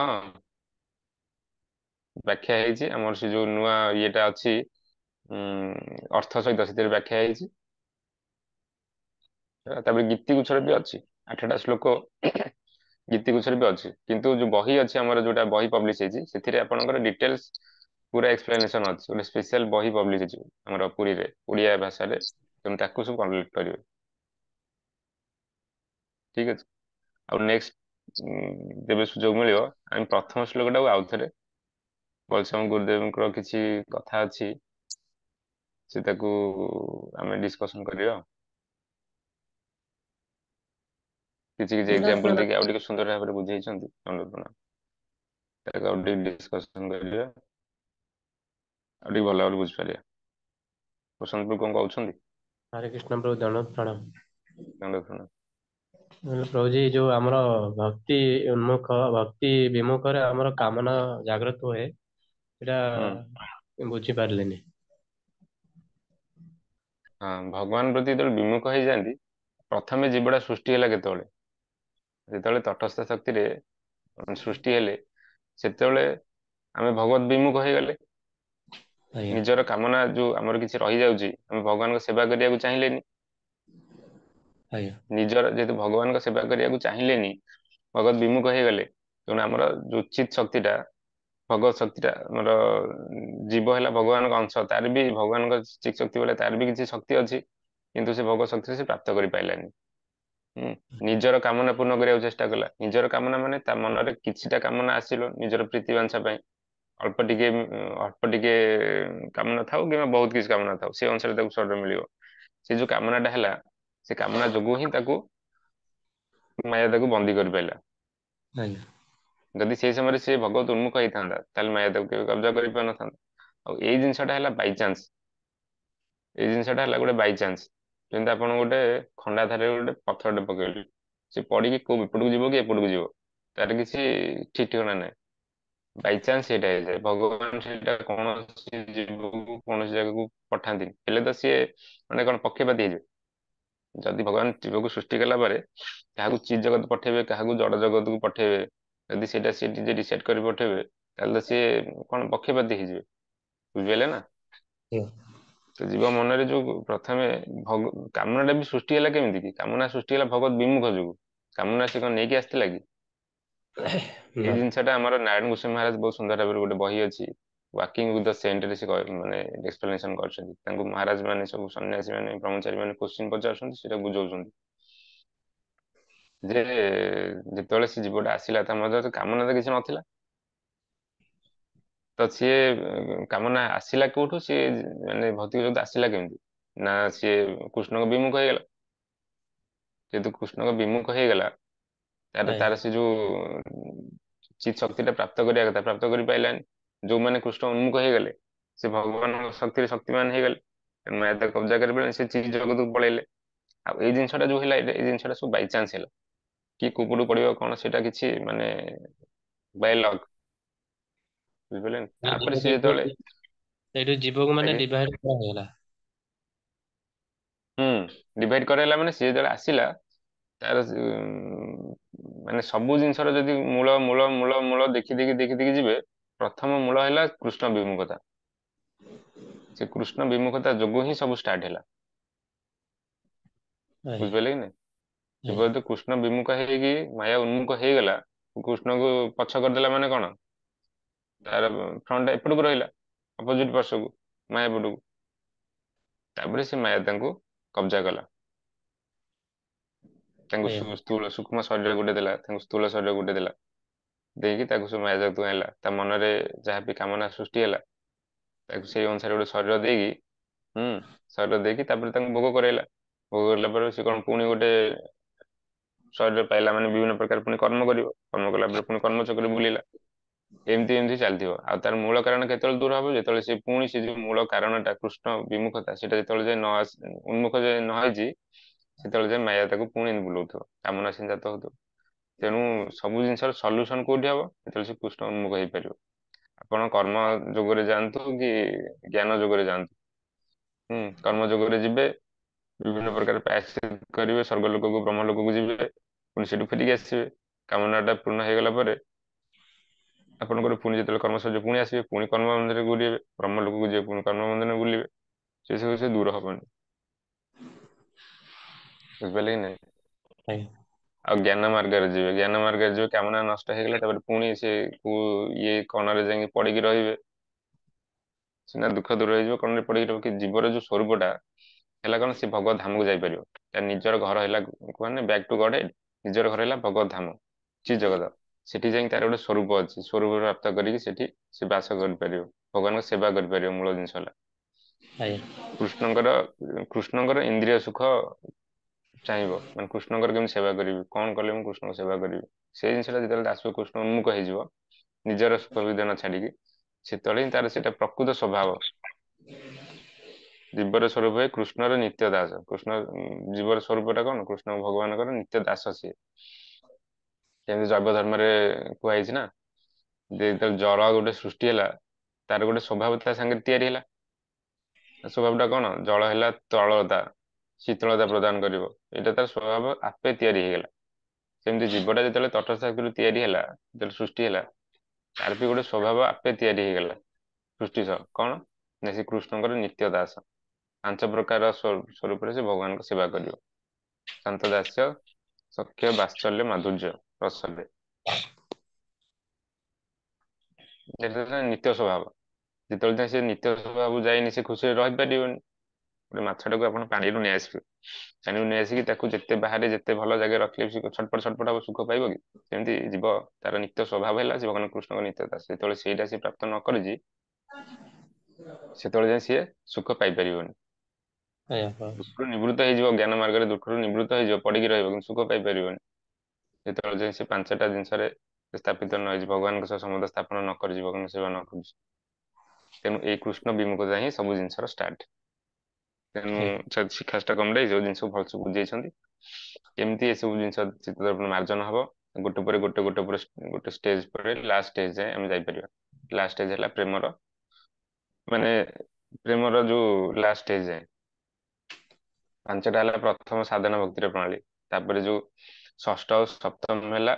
ବ୍ୟାଖ୍ୟା ହେଇଛି। ଆମର ସେ ଯୋଉ ନୂଆ ଇଏଟା ଅଛି ଅର୍ଥ ସହିତ, ସେଥିରେ ବ୍ୟାଖ୍ୟା ହେଇଛି। ତାପରେ ଗୀତି ଗୁଚ୍ଛର ବି ଅଛି 8ଟା ଶ୍ଲୋକ। ଗୀତି ଗୁଚ୍ଛର ବି ଅଛି, କିନ୍ତୁ ଯୋଉ ବହି ଅଛି ଆମର, ଯୋଉଟା ବହି ପବ୍ଲିଶ ହେଇଛି, ସେଥିରେ ଆପଣଙ୍କର ଡିଟେଲ୍ସ ପୁରା ଏକ୍ସପ୍ଲେନେସନ ଅଛି। ଗୋଟେ ସ୍ପେଶାଲ ବହି ପବ୍ଲିଶ ହେଇଛି ଆମର ପୁରୀରେ ଓଡିଆ ଭାଷାରେ, ତେଣୁ ତାକୁ ସବୁ କମ୍ପ୍ଲିଟ କରିବେ। ଠିକ ଅଛି। ଆଉ ନେକ୍ସଟ ଯେବେ ସୁଯୋଗ ମିଳିବ, ଆମେ ପ୍ରଥମ ଶ୍ଲୋକଟାକୁ ଆଉଥରେ ଭଲସେ, ଆମ ଗୁରୁଦେବଙ୍କର କିଛି କଥା ଅଛି, ସେ ତାକୁ ଆମେ ଡିସକସନ କରିବା। କିଛି କିଛି ଦଣ୍ଡ ଏକ୍ଜାମ୍ପଲ ପ୍ରଣାମ। ଦେଇକି ଆଉ ଟିକେ ସୁନ୍ଦର ଭାବରେ ବୁଝେଇଛନ୍ତି। ତାକୁ ଆଉ ଟିକେ ଡିସକସନ କରିବା, ଆଉ ଟିକେ ଭଲ ଭାବରେ ବୁଝିପାରିବା। ପ୍ରଶାନ୍ତ ବାବୁ କଣ କହୁଛନ୍ତି? ହରେ କୃଷ୍ଣ ପ୍ରଭୁ, ଦଣ୍ଡ ପ୍ରଣାମ। ଦଣ୍ଡ ପ୍ରଣାମ। ପ୍ରଭୁଜୀ, ଯୋଉ ଆମର ଭକ୍ତି ଉନ୍ମୁଖ, ଭକ୍ତି ବିମୁଖରେ ଆମର କାମନା ଜାଗ୍ରତ ହୁଏ, ସେଟା ହୁଁ। ବୁଝିପାରିଲେନି। ହଁ, ଭଗବାନ ପ୍ରତି ଯେତେବେଳେ ବିମୁଖ ହେଇଯାଆନ୍ତି, ପ୍ରଥମେ ଜୀବଟା ସୃଷ୍ଟି ହେଲା କେତେବେଳେ? ଯେତେବେଳେ ତଟସ୍ଥ ଶକ୍ତିରେ ସୃଷ୍ଟି ହେଲେ, ସେତେବେଳେ ଆମେ ଭଗବତ ବିମୁଖ ହେଇଗଲେ। ଆଜ୍ଞା। ନିଜର କାମନା ଯୋଉ ଆମର କିଛି ରହିଯାଉଛି, ଆମେ ଭଗବାନଙ୍କ ସେବା କରିବାକୁ ଚାହିଁଲେନି। ଆଜ୍ଞା। ନିଜର ଯେହେତୁ ଭଗବାନଙ୍କ ସେବା କରିବାକୁ ଚାହିଁଲେନି, ଭଗବତ ବିମୁଖ ହେଇଗଲେ, ତେଣୁ ଆମର ଯୋଉ ଚିତ୍ ଶକ୍ତିଟା, ଭଗବତ ଶକ୍ତିଟା ଆମର ଜୀବ ହେଲା ଭଗବାନଙ୍କ ଅଂଶ, ତାର ବି ଭଗବାନଙ୍କ ଚିତ୍ ଶକ୍ତି ବେଳେ ତାର ବି କିଛି ଶକ୍ତି ଅଛି, କିନ୍ତୁ ସେ ଭଗବତ ଶକ୍ତିରେ ସେ ପ୍ରାପ୍ତ କରିପାରିଲାନି। ନିଜର କାମନା ପୂର୍ଣ୍ଣ କରିବାକୁ ଚେଷ୍ଟା କଲା। ନିଜର କାମନା ମାନେ ତା ମନରେ କିଛିଟା କାମନା ଆସିଲ ନିଜର ପ୍ରୀତି ବାଞ୍ଛା ପାଇଁ, ଅଳ୍ପ ଟିକେ କାମନା ଥାଉ କିମ୍ବା ବହୁତ କିଛି କାମନା ଥାଉ, ସେ ଅନୁସାରେ ତାକୁ ସ୍ୱର୍ଗ ମିଳିବ। ସେ ଯୋଉ କାମନାଟା ହେଲା, ସେ କାମନା ଯୋଗୁ ହିଁ ତାକୁ ମାୟା ତାକୁ ବନ୍ଦୀ କରିପାରିଲା। ଆଜ୍ଞା। ଯଦି ସେଇ ସମୟରେ ସେ ଭଗବତ ଉନ୍ମୁଖ ହେଇଥାନ୍ତା, ତାହେଲେ ମାୟା ତାକୁ କେବେ କବ୍ଜା କରିପାରିନଥାନ୍ତା। ଆଉ ଏଇ ଜିନିଷଟା ହେଲା ବାଇଚାନ୍ସ। ଏଇ ଜିନିଷଟା ହେଲା ଗୋଟେ ବାଇଚାନ୍ସ। ଯେମିତି ଆପଣ ଗୋଟେ ଖଣ୍ଡା ଧାରରେ ଗୋଟେ ପଥରଟେ ପକେଇଲେ, ସେ ପଡ଼ିକି କୋଉ ଏପଟକୁ ଯିବ କି ଏପଟକୁ ଯିବ, ତାର କିଛି ଠିକ ଠିକଣା ନାହିଁ। ବାଇଚାନ୍ସ ସେଇଟା ହେଇଯାଏ। ଭଗବାନ ସେଇଟା କୌଣସି ଜୀବକୁ କୌଣସି ଜାଗାକୁ ପଠାନ୍ତିନି, ହେଲେ ତ ସିଏ ମାନେ କଣ ପକ୍ଷପାତୀ ହେଇଯିବେ? ଯଦି ଭଗବାନ ଜୀବକୁ ସୃଷ୍ଟି କଲା ପରେ କାହାକୁ ଚିତ୍ ଜଗତ ପଠେଇବେ, କାହାକୁ ଜଡ ଜଗତକୁ ପଠେଇବେ, ଯଦି ସେଇଟା ସିଏ ନିଜେ ଡିସାଇଡ୍ କରି ପଠେଇବେ, ତାହେଲେ ତ ସିଏ କଣ ପକ୍ଷପାତୀ ହେଇଯିବେ? ବୁଝିପାରିଲେ ନା? ଆଜ୍ଞା। ତ ଜୀବ ମନରେ ଯୋଉ ପ୍ରଥମେ କାମନାଟା ବି ସୃଷ୍ଟି ହେଲା କେମିତି କି? କାମନା ସୃଷ୍ଟି ହେଲା ଭଗବତ ବିମୁଖ ଯୋଗୁ। କାମନା ସେ କଣ ନେଇକି ଆସିଥିଲା କି? ଏଇ ନା। ଜିନିଷଟା ଆମର ନାରାୟଣ ଗୋସ୍ୱାମୀ ମହାରାଜ ବହୁତ ସୁନ୍ଦର ଭାବରେ ଗୋଟେ ବହି ଅଛି, ୱାକିଂ ୱିଥ ଦ ସେଣ୍ଟରେ ସେ ମାନେ ଏକ୍ସପ୍ଲେନେସନ କରିଛନ୍ତି। ତାଙ୍କୁ ମହାରାଜ ମାନେ ସବୁ ସନ୍ନ୍ୟାସୀ ମାନେ ବ୍ରହ୍ମଚାରୀ ମାନେ କୋଶ୍ଚିନ୍ ପଚାରୁଛନ୍ତି, ସେଇଟା ବୁଝାଉଛନ୍ତି ଯେ ଯେତେବେଳେ ସେ ଜୀବଟା ଆସିଲା, ତା ମଧ୍ୟରେ ତ କାମନା ତ କିଛି ନଥିଲା। ତ ସିଏ କାମନା ଆସିଲା କୋଉଠୁ? ସିଏ ମାନେ ଭୌତିକ ଜଗତ ଆସିଲା କେମିତି? ନା ସିଏ କୃଷ୍ଣଙ୍କ ବିମୁଖ ହେଇଗଲା। ଯେହେତୁ କୃଷ୍ଣଙ୍କ ବିମୁଖ ହେଇଗଲା, ଆଜ୍ଞା। ତାର ସେ ଯୋଉ ଚିତ୍ ଶକ୍ତିଟା ପ୍ରାପ୍ତ କରିବା କଥା ପ୍ରାପ୍ତ କରିପାରିଲାନି। ଯୋଉମାନେ କୃଷ୍ଣ ଉନ୍ମୁଖ ହେଇଗଲେ, ସେ ଭଗବାନଙ୍କ ଶକ୍ତିରେ ଶକ୍ତିମାନ ହେଇଗଲେ, ମାୟା ତାକୁ କବ୍ଜା କରିପାରିଲେନି, ସେ ଚିତ୍ ଜଗତକୁ ପଳେଇଲେ। ଆଉ ଏଇ ଜିନିଷଟା ଯୋଉ ହେଲା, ଏଇ ଜିନିଷଟା ସବୁ ବାଇଚାନ୍ସ ହେଲା। କିଏ କୋଉପଟୁ ପଡିବ କଣ, ସେଇଟା କିଛି ମାନେ ବାଇ ଲକ୍, ବୁଝିପାରିଲେ? ତାପରେ ସିଏ ଯେତେବେଳେ ସେଇଠୁ ଜୀବକୁ ମାନେ ଆଜ୍ଞା ଡିଭାଇଡ କରା ହେଇଗଲା। ହୁଁ ଡିଭାଇଡ କରାଇଲା ମାନେ ସିଏ ଯେତେବେଳେ ଆସିଲା ତାର ମାନେ ସବୁ ଜିନିଷର ଯଦି ମୂଳ ମୂଳ ମୂଳ ମୂଳ ଦେଖି ଦେଖି ଦେଖି ଦେଖି ଯିବେ, ପ୍ରଥମ ମୂଳ ହେଲା କୃଷ୍ଣ ବିମୁଖତା। ସେ କୃଷ୍ଣ ବିମୁଖତା ଯୋଗୁ ହିଁ ସବୁ ଷ୍ଟାର୍ଟ ହେଲା, ଆଜ୍ଞା ବୁଝିପାରିଲେ କି ନାଇଁ? ଆଜ୍ଞା ଯେବେ କୃଷ୍ଣ ବିମୁଖ ହେଇକି ମାୟା ଉନ୍ମୁଖ ହେଇଗଲା, କୃଷ୍ଣଙ୍କୁ ପଛ କରିଦେଲା ମାନେ କଣ, ତାର ଫ୍ରଣ୍ଟ ଏପଟକୁ ରହିଲା, ଅପୋଜିଟ ପାର୍ଶ୍ୱକୁ, ମାୟା ପଟକୁ। ତାପରେ ସେ ମାୟା ତାଙ୍କୁ କବ୍ଜା କଲା, ତାଙ୍କୁ ଆଜ୍ଞା ସ୍ଥୂଳ ସୂକ୍ଷ୍ମ ଶରୀର ଗୋଟେ ଦେଲା, ତାଙ୍କୁ ସ୍ଥୂଳ ଶରୀର ଗୋଟେ ଦେଲା, ଦେଇକି ତାକୁ ସବୁ ମାୟା ଜଗତକୁ ଆଣିଲା। ତା ମନରେ ଯାହା ବି କାମନା ସୃଷ୍ଟି ହେଲା ତାକୁ ସେଇ ଅନୁସାରେ ଗୋଟେ ଶରୀର ଦେଇକି, ହୁଁ ଶରୀର ଦେଇକି ତାପରେ ତାଙ୍କୁ ଭୋଗ କରାଇଲା। ଭୋଗ କରିଲା ପରେ ସେ କଣ ପୁଣି ଗୋଟେ ଶରୀର ପାଇଲା ମାନେ ବିଭିନ୍ନ ପ୍ରକାର ପୁଣି କର୍ମ କରିବ, କର୍ମ କଲା ପରେ ପୁଣି କର୍ମଚକ୍ରରେ ବୁଲିଲା। ଏମିତି ଏମିତି ଚାଲିଥିବ। ଆଉ ତାର ମୂଳ କାରଣ କେତେବେଳେ ଦୂର ହବ, ଯେତେବେଳେ ସେ ପୁଣି ସେ ଯୋଉ ମୂଳ କାରଣଟା କୃଷ୍ଣ ବିମୁଖତା ସେଇଟା ଯେତେବେଳେ ଯାଏ ଉନ୍ମୁଖ ଯାଏ ନ ହେଇଛି, ସେତେବେଳେ ଯାଏ ମାୟା ତାକୁ ପୁଣି ବୁଲଉଥିବ, କାମନା ଜାତ ହଉଥିବ। ତେଣୁ ସବୁ ଜିନିଷର ସଲ୍ୟୁସନ କୋଉଠି ହବ, ଯେତେବେଳେ ସେ କୃଷ୍ଣ ଉନ୍ମୁଖ ହେଇପାରିବ। ଆପଣ କର୍ମ ଯୋଗରେ ଯାଆନ୍ତୁ କି ଜ୍ଞାନ ଯୋଗରେ ଯାଆନ୍ତୁ, କର୍ମ ଯୋଗରେ ଯିବେ, ବିଭିନ୍ନ ପ୍ରକାର ପ୍ରାୟଶ୍ଚିତ କରିବେ, ସ୍ୱର୍ଗ ଲୋକକୁ ବ୍ରହ୍ମ ଲୋକକୁ ଯିବେ, ପୁଣି ସେଠୁ ଫେରିକି ଆସିବେ। କାମନାଟା ପୂର୍ଣ୍ଣ ହେଇଗଲା ପରେ ଆପଣଙ୍କର ପୁଣି ଯେତେବେଳେ କର୍ମ ସରିବ ପୁଣି ଆସିବେ, ପୁଣି କର୍ମ ମନ୍ଦିରରେ ବୁଲିବେ, ବ୍ରହ୍ମ ଲୋକକୁ ଯିବେ, ପୁଣି କର୍ମ ମନ୍ଦିରରେ ବୁଲିବେ। ସେ ସବୁ ସେ ଦୂର ହବନି, ବୁଝିପାରିଲେ କି ନାଇଁ? ଆଜ୍ଞା ଆଉ ଜ୍ଞାନ ମାର୍ଗରେ ଯିବେ, ଜ୍ଞାନ ମାର୍ଗରେ ଯିବେ, କାମନା ନଷ୍ଟ ହେଇଗଲା ତାପରେ ପୁଣି ସେ ଇଏ କଣରେ ଯାଇକି ପଡିକି ରହିବେ। ସିନା ଦୁଃଖ ଦୂର ହେଇଯିବ, କଣରେ ପଡିକି ରହିବ, କି ଜୀବର ଯୋଉ ସ୍ୱରୂପଟା ହେଲା କଣ, ସେ ଭଗବତ ଧାମକୁ ଯାଇପାରିବ। ତା ନିଜର ଘର ହେଲା ମାନେ ବ୍ୟାକ୍ ଟୁ ଗଡ୍ ହେଡ୍, ନିଜର ଘର ହେଲା ଭଗବତ ଧାମ, ଶ୍ରୀ ଜଗତ। ସେଠି ଯାଇକି ତାର ଗୋଟେ ସ୍ୱରୂପ ଅଛି, ସ୍ୱରୂପ ପ୍ରାପ୍ତ କରିକି ସେଠି ସେ ବାସ କରିପାରିବ, ଭଗବାନଙ୍କ ସେବା କରିପାରିବ। ମୂଳ ଜିନିଷ ହେଲା ଆଜ୍ଞା କୃଷ୍ଣଙ୍କର, କୃଷ୍ଣଙ୍କର ଇନ୍ଦ୍ରିୟ ସୁଖ ଚାହିଁବ, ମାନେ କୃଷ୍ଣଙ୍କର କେମିତି ସେବା କରିବି, କଣ କଲେ ମୁଁ କୃଷ୍ଣଙ୍କ ସେବା କରିବି, ସେଇ ଜିନିଷଟା ଯେତେବେଳେ ଆସିବ, କୃଷ୍ଣ ଉନ୍ମୁଖ ହେଇଯିବ ନିଜର ସୁଖ ବିଧାନ ଛାଡିକି, ସେତେବେଳେ ହିଁ ତାର ସେଇଟା ପ୍ରକୃତ ସ୍ୱଭାବ। ଜୀବର ସ୍ୱରୂପ ହୁଏ କୃଷ୍ଣର ନିତ୍ୟ ଦାସ। କୃଷ୍ଣ ଜୀବର ସ୍ୱରୂପଟା କଣ, କୃଷ୍ଣ ଭଗବାନଙ୍କର ନିତ୍ୟ ଦାସ ସିଏ। ଯେମିତି ଜୈବ ଧର୍ମରେ କୁହାଯାଇଛି ନା, ଯେ ଯେତେବେଳେ ଜଳ ଗୋଟେ ସୃଷ୍ଟି ହେଲା, ତାର ଗୋଟେ ସ୍ୱଭାବ ତା ସାଙ୍ଗରେ ତିଆରି ହେଲା। ସ୍ୱଭାବଟା କଣ, ଜଳ ହେଲା ତରଳତା, ଶୀତଳତା ପ୍ରଦାନ କରିବ, ଏଇଟା ତାର ସ୍ୱଭାବ, ଆପେ ତିଆରି ହେଇଗଲା। ସେମିତି ଜୀବଟା ଯେତେବେଳେ ତଟସ୍ଥ ଆକୃତିରୁ ତିଆରି ହେଲା, ଯେତେବେଳେ ସୃଷ୍ଟି ହେଲା, ତାର ବି ଗୋଟେ ସ୍ୱଭାବ ଆପେ ତିଆରି ହେଇଗଲା ସୃଷ୍ଟି ସହ। କଣ ନା, ସେ କୃଷ୍ଣଙ୍କର ନିତ୍ୟ ଦାସ। 5 ପ୍ରକାର ସ୍ୱରୂପରେ ସେ ଭଗବାନଙ୍କ ସେବା କରିବ। ଶାନ୍ତ ଦାସ୍ୟ, ସଖ୍ୟ, ବାତ୍ସଲ୍ୟ, ମାଧୁର୍ଯ୍ୟ, ରସଲ୍ୟ, ଏଟା ତା ନିତ୍ୟ ସ୍ୱଭାବ। ଯେତେବେଳେ ଯାଏ ସେ ନିତ୍ୟ ସ୍ୱଭାବକୁ ଯାଇନି, ସେ ଖୁସିରେ ରହିପାରିବନି। ଗୋଟେ ମାଛଟାକୁ ଆପଣ ପାଣିରୁ ନେଇ ଆସିବେ, ପାଣିରୁ ନେଇ ଆସିକି ତାକୁ ଯେତେ ବାହାରେ ଯେତେ ଭଲ ଜାଗାରେ ରଖିଲେ ବି ସେ ଛଟପଟ ଛଟପଟ ହବ, ସୁଖ ପାଇବ କି? ସେମିତି ଯିବ, ତାର ନିତ୍ୟ ସ୍ୱଭାବ ହେଲା ସେ ଭଗବାନ କୃଷ୍ଣଙ୍କ ନିତ୍ୟ ଦାସ। ଯେତେବେଳେ ସେଇଟା ସେ ପ୍ରାପ୍ତ ନ କରିଛି, ସେତେବେଳେ ଯାଏ ସିଏ ସୁଖ ପାଇପାରିବନି। ଆଜ୍ଞା ଦୁଃଖରୁ ନିବୃତ୍ତ ହେଇଯିବ, ଜ୍ଞାନ ମାର୍ଗରେ ଦୁଃଖରୁ ନିବୃତ୍ତ ହେଇଯିବ, ପଡିକି ରହିବ, କିନ୍ତୁ ସୁଖ ପାଇପାରିବନି। ଯେତେବେଳେ ଯାଏ ସେ 5ଟା ଜିନିଷରେ ସ୍ଥାପିତ ନ ହେଇଛି, ଭଗବାନଙ୍କ ସହ ସମ୍ବନ୍ଧ ସ୍ଥାପନ ନ କରିଛି, ଭଗବାନ ସେବା ନ କରୁଛି। ତେଣୁ ଏଇ କୃଷ୍ଣ ବିମୁଖତା ହିଁ ସବୁ ଜିନିଷର ଷ୍ଟାର୍ଟ। ତେଣୁ ଶିକ୍ଷାଷ୍ଟକମରେ ଏଇ ସବୁ ଜିନିଷ ଭଲସେ ବୁଝେଇଛନ୍ତି, କେମିତି ଏସବୁ ଜିନିଷ ଚିତ୍ତଦର୍ପଣ ମାର୍ଜନ ହବ। ଗୋଟେ ପରେ ଗୋଟେ ଗୋଟେ ପରେ ଗୋଟେ ଷ୍ଟେଜ ପରେ ଲାଷ୍ଟ ଷ୍ଟେଜ ଯାଏ ଆମେ ଯାଇପାରିବା। ଲାଷ୍ଟ ଷ୍ଟେଜ ହେଲା ପ୍ରେମର, ମାନେ ପ୍ରେମର ଯୋଉ ଲାଷ୍ଟ ଷ୍ଟେଜ ଯାଏ। 5ଟା ହେଲା ପ୍ରଥମ ସାଧନା ଭକ୍ତିର ପ୍ରଣାଳୀ, ତାପରେ ଯୋଉ ଷଷ୍ଠ ଆଉ ସପ୍ତମ ହେଲା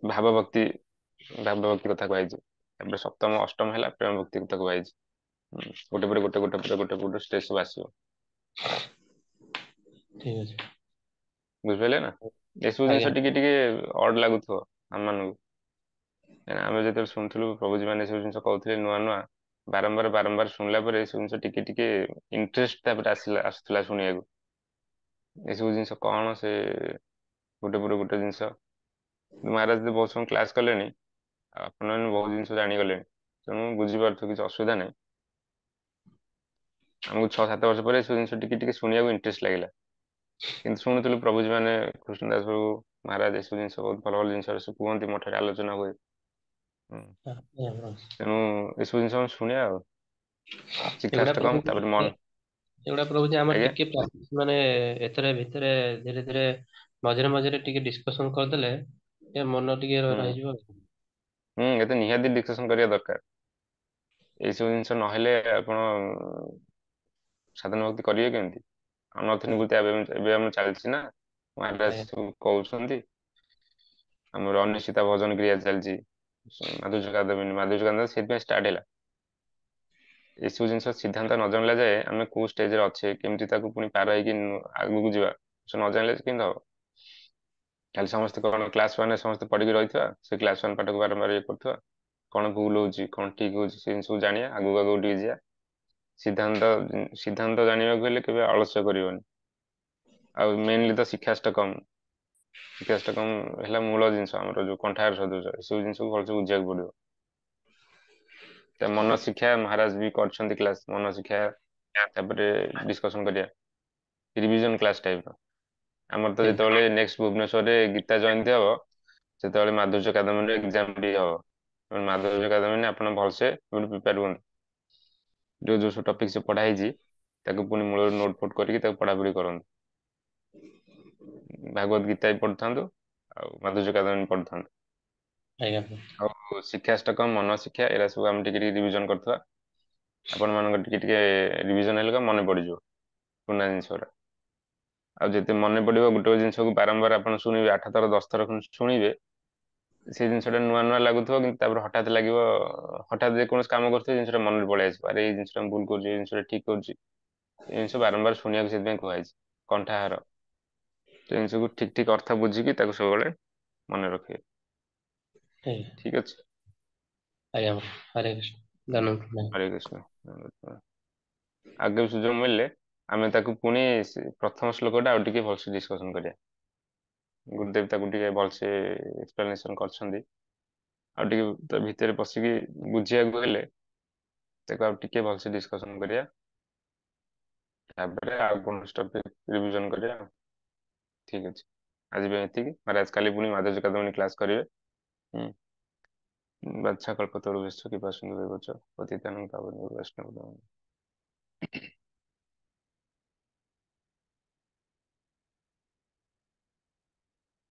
ଭାବ ଭକ୍ତି, ଭାବ ଭକ୍ତି କଥା କୁହାଯାଇଛି। ତାପରେ ସପ୍ତମ ଅଷ୍ଟମ ହେଲା ପ୍ରେମ ଭକ୍ତି କଥା କୁହାଯାଇଛି। ଗୋଟେ ପରେ ଗୋଟେ ଗୋଟେ ପରେ ଗୋଟେ ଗୋଟେ ଷ୍ଟେଜ ସବୁ ଆସିବ, ଠିକ ଅଛି। ବୁଝିପାରିଲେ ନା? ଏସବୁ ଆଜ୍ଞା ଜିନିଷ ଟିକେ ଟିକେ ଅଡ୍ ଲାଗୁଥିବ ଆମମାନଙ୍କୁ, କାହିଁକିନା ଆମେ ଯେତେବେଳେ ଶୁଣୁଥିଲୁ ପ୍ରଭୁଜୀ ମାନେ ଏସବୁ ଜିନିଷ କହୁଥିଲେ ନୂଆ ନୂଆ, ବାରମ୍ବାର ବାରମ୍ବାର ଶୁଣିଲା ପରେ ଏସବୁ ଜିନିଷ ଟିକେ ଟିକେ ଇଣ୍ଟରେଷ୍ଟ ତାପରେ ଆସୁଥିଲା ଶୁଣିବାକୁ। ଏସବୁ ଜିନିଷ କଣ, ସେ ଗୋଟେ ପରେ ଗୋଟେ ଜିନିଷ। ମହାରାଜ ତ ବହୁତ ସମୟ କ୍ଲାସ କଲେଣି, ଆଉ ଆପଣମାନେ ବହୁତ ଜିନିଷ ଜାଣିଗଲେଣି, ତେଣୁ ବୁଝିପାରୁଥିବ, କିଛି ଅସୁବିଧା ନାହିଁ। ଆମକୁ 6-7 ବର୍ଷ ପରେ ଏସବୁ ଜିନିଷ ଟିକେ ଟିକେ ଶୁଣିବାକୁ ଇଣ୍ଟରେଷ୍ଟ ଲାଗିଲା। କିନ୍ତୁ ଶୁଣୁଥିଲୁ ପ୍ରଭୁଜୀ ମାନେ, କୃଷ୍ଣଦାସ ପ୍ରଭୁ ମହାରାଜ ଏସବୁ ଜିନିଷ ବହୁତ ଭଲ ଭଲ ଜିନିଷ ସବୁ କୁହନ୍ତି, ମଠରେ ଆଲୋଚନା ହୁଏ। ଆଜ୍ଞା ତେଣୁ ଏସବୁ ଜିନିଷ ଆମେ ଶୁଣିବା ଆଉ। ଏଗୁଡା ଶିକ୍ଷାଷ୍ଟକମ୍, ପ୍ରଭୁ ତାପରେ ମନ, ଏଗୁଡା ପ୍ରଭୁ ଯେ ଆମର ଆଜ୍ଞା ଟିକେ ମାନେ ଏଥିରେ ଭିତରେ ଧୀରେ ଧୀରେ ମଝିରେ ମଝିରେ ଟିକେ ଡିସକସନ କରିଦେଲେ ଟିକେ ମନ ଟିକେ ହୁଁ ରହିଯିବ। ଏତେ ନିହାତି ଡିସ୍କସନ କରିବା ଦରକାର। ଏଇସବୁ ଜିନିଷ ନହେଲେ ଆପଣ ସାଧନ ଭକ୍ତି କରିବେ କେମିତି? ଅନର୍ଥନୀଭୂତି ଏବେ ଆମର ଚାଲିଛି ନା, ମହାରାଜ ଆଜ୍ଞା ସବୁ କହୁଛନ୍ତି। ଆମର ଅନିଶ୍ଚିତା ଭଜନ କ୍ରିୟା ଚାଲିଛି, ମାଧୁର୍ଯ୍ୟ ସେଥିପାଇଁ ଷ୍ଟାର୍ଟ ହେଲା। ଏସବୁ ଜିନିଷ ସିଦ୍ଧାନ୍ତ ନ ଜାଣିଲା ଯାଏ ଆମେ କୋଉ ଷ୍ଟେଜରେ ଅଛେ, କେମିତି ତାକୁ ପୁଣି ପାର ହେଇକି ଆଗକୁ ଯିବା, ସେ ନ ଜାଣିଲେ କେମିତି ହବ? ଖାଲି ସମସ୍ତେ କଣ କ୍ଲାସ 1 ସମସ୍ତେ ପଢିକି ରହିଥିବା, ସେ କ୍ଲାସ 1 ପାଠକୁ ବାରମ୍ବାର ଇଏ କରୁଥିବା, କଣ ଭୁଲ ହଉଛି କଣ ଠିକ ହଉଛି ସେ ଜିନିଷକୁ ଜାଣିବା, ଆଗକୁ ଆଗକୁ ଟିକେ ଯିବା। ସିଦ୍ଧାନ୍ତ ସିଦ୍ଧାନ୍ତ ଜାଣିବାକୁ ହେଲେ କେବେ ଆଳସ୍ୟ କରିବନି। ଆଉ ମେନଲି ତ ଶିକ୍ଷାଷ୍ଟକମ୍ ହେଲା ମୂଳ ଜିନିଷ, ଆମର ଯୋଉ କଣ୍ଠାହାର ସଦୃଶ ଏସବୁ ଜିନିଷକୁ ଭଲସେ ବୁଝିବାକୁ ପଡିବ। ମନ ଶିକ୍ଷା ମହାରାଜ ବି କରିଛନ୍ତି କ୍ଲାସ, ମନ ଶିକ୍ଷା, ତାପରେ ଡିସ୍କସନ କରିବା ରିଭିଜନ କ୍ଲାସ ଟାଇପ ର। ଆମର ତ ଠିକ ଯେତେବେଳେ ନେକ୍ସଟ ଭୁବନେଶ୍ୱରରେ ଗୀତା ଜୟନ୍ତୀ ହବ, ସେତେବେଳେ ମାଧୁର୍ଯ୍ୟ କାଦମ୍ବନୀର ଏକ୍ଜାମ ଟିକେ ହବ। ମାଧୁର୍ଯ୍ୟ କାଦମ୍ବନୀ ଆପଣ ଭଲସେ ପ୍ରିପେୟାର ହୁଅନ୍ତୁ। ଯୋଉ ଯୋଉ ସବୁ ଟପିକ ସେ ପଢା ହେଇଛି ତାକୁ ପୁଣି ମୂଳରୁ ନୋଟ ଫୋଟ କରିକି ତାକୁ ପଢାପଢି କରନ୍ତୁ। ଭାଗବତ ଗୀତା ବି ପଢୁଥାନ୍ତୁ ଆଉ ମାଧୁର୍ଯ୍ୟ କାଦମ୍ବନୀ ପଢୁଥାନ୍ତୁ। ଆଜ୍ଞା। ଆଉ ଶିକ୍ଷାଷ୍ଟକମ୍, ମନ ଶିକ୍ଷା ଏରା ସବୁ ଆମେ ଟିକେ ଟିକେ ରିଭିଜନ କରୁଥିବା। ଆପଣ ମାନଙ୍କର ଟିକେ ଟିକେ ରିଭିଜନ ହେଲେ ମନେ ପଡିଯିବ ପୁରୁଣା ଜିନିଷ ଗୁରା। ଆଉ ଯେତେ ମନେ ପଡିବ, ଗୋଟେ ଜିନିଷକୁ ବାରମ୍ବାର ଆପଣ ଶୁଣିବେ, 8 ଥର 10 ଥର ଶୁଣିବେ, ସେଇ ଜିନିଷଟା ନୂଆ ନୂଆ ଲାଗୁଥିବ, କିନ୍ତୁ ତାପରେ ହଠାତ୍ ଲାଗିବ, ହଠାତ୍ ଯେକୌଣସି କାମ କରୁଥିବେ ଜିନିଷଟା ମନରେ ପଳେଇ ଆସିବ, ଆରେ ଏଇ ଜିନିଷଟା ମୁଁ ଭୁଲ କରୁଛି, ଏଇ ଜିନିଷଟା ଠିକ କରୁଛି। ଏ ଜିନିଷ ବାରମ୍ବାର ଶୁଣିବାକୁ ସେଥିପାଇଁ କୁହାଯାଇଛି କଣ୍ଠାହାର। ସେ ଜିନିଷକୁ ଠିକ ଠିକ ଅର୍ଥ ବୁଝିକି ତାକୁ ସବୁବେଳେ ମନେ ରଖିବେ। ଠିକ। ଠିକ ଅଛି। ଆଜ୍ଞା ହରେ କୃଷ୍ଣ ଧନ୍ୟବାଦ। ହରେ କୃଷ୍ଣ। ଆଗେ ସୁଯୋଗ ମିଳିଲେ ଆମେ ତାକୁ ପୁଣି ପ୍ରଥମ ଶ୍ଲୋକଟା ଆଉ ଟିକେ ଭଲସେ ଡିସ୍କସନ କରିବା। ଗୁରୁଦେବ ତାକୁ ଟିକେ ଭଲସେ ଏକ୍ସପ୍ଲାନେସନ କରିଛନ୍ତି। ଆଉ ଟିକେ ତା ଭିତରେ ପଶିକି ବୁଝିବାକୁ ହେଲେ ତାକୁ ଆଉ ଟିକେ ଭଲସେ ଡିସ୍କସନ କରିବା, ତାପରେ ଆଉ କୌଣସି ଟପିକ ରିଭିଜନ କରିବା। ଠିକ ଅଛି, ଆଜି ପାଇଁ ଏତିକି। ମହାରାଜ କାଲି ପୁଣି ମାଧୁର୍ଯ୍ୟ କାଦମ୍ବନୀ କ୍ଲାସ କରିବେ। ହୁଁ। ବାଚ୍ଛା କଳ୍ପତରୁଭ୍ୟଶ୍ଚ କୃପା ସିନ୍ଧୁଭ୍ୟେବ ଚ ପତିତାନାଂ ପାବନେଭ୍ୟୋ ବୈଷ୍ଣବୋ।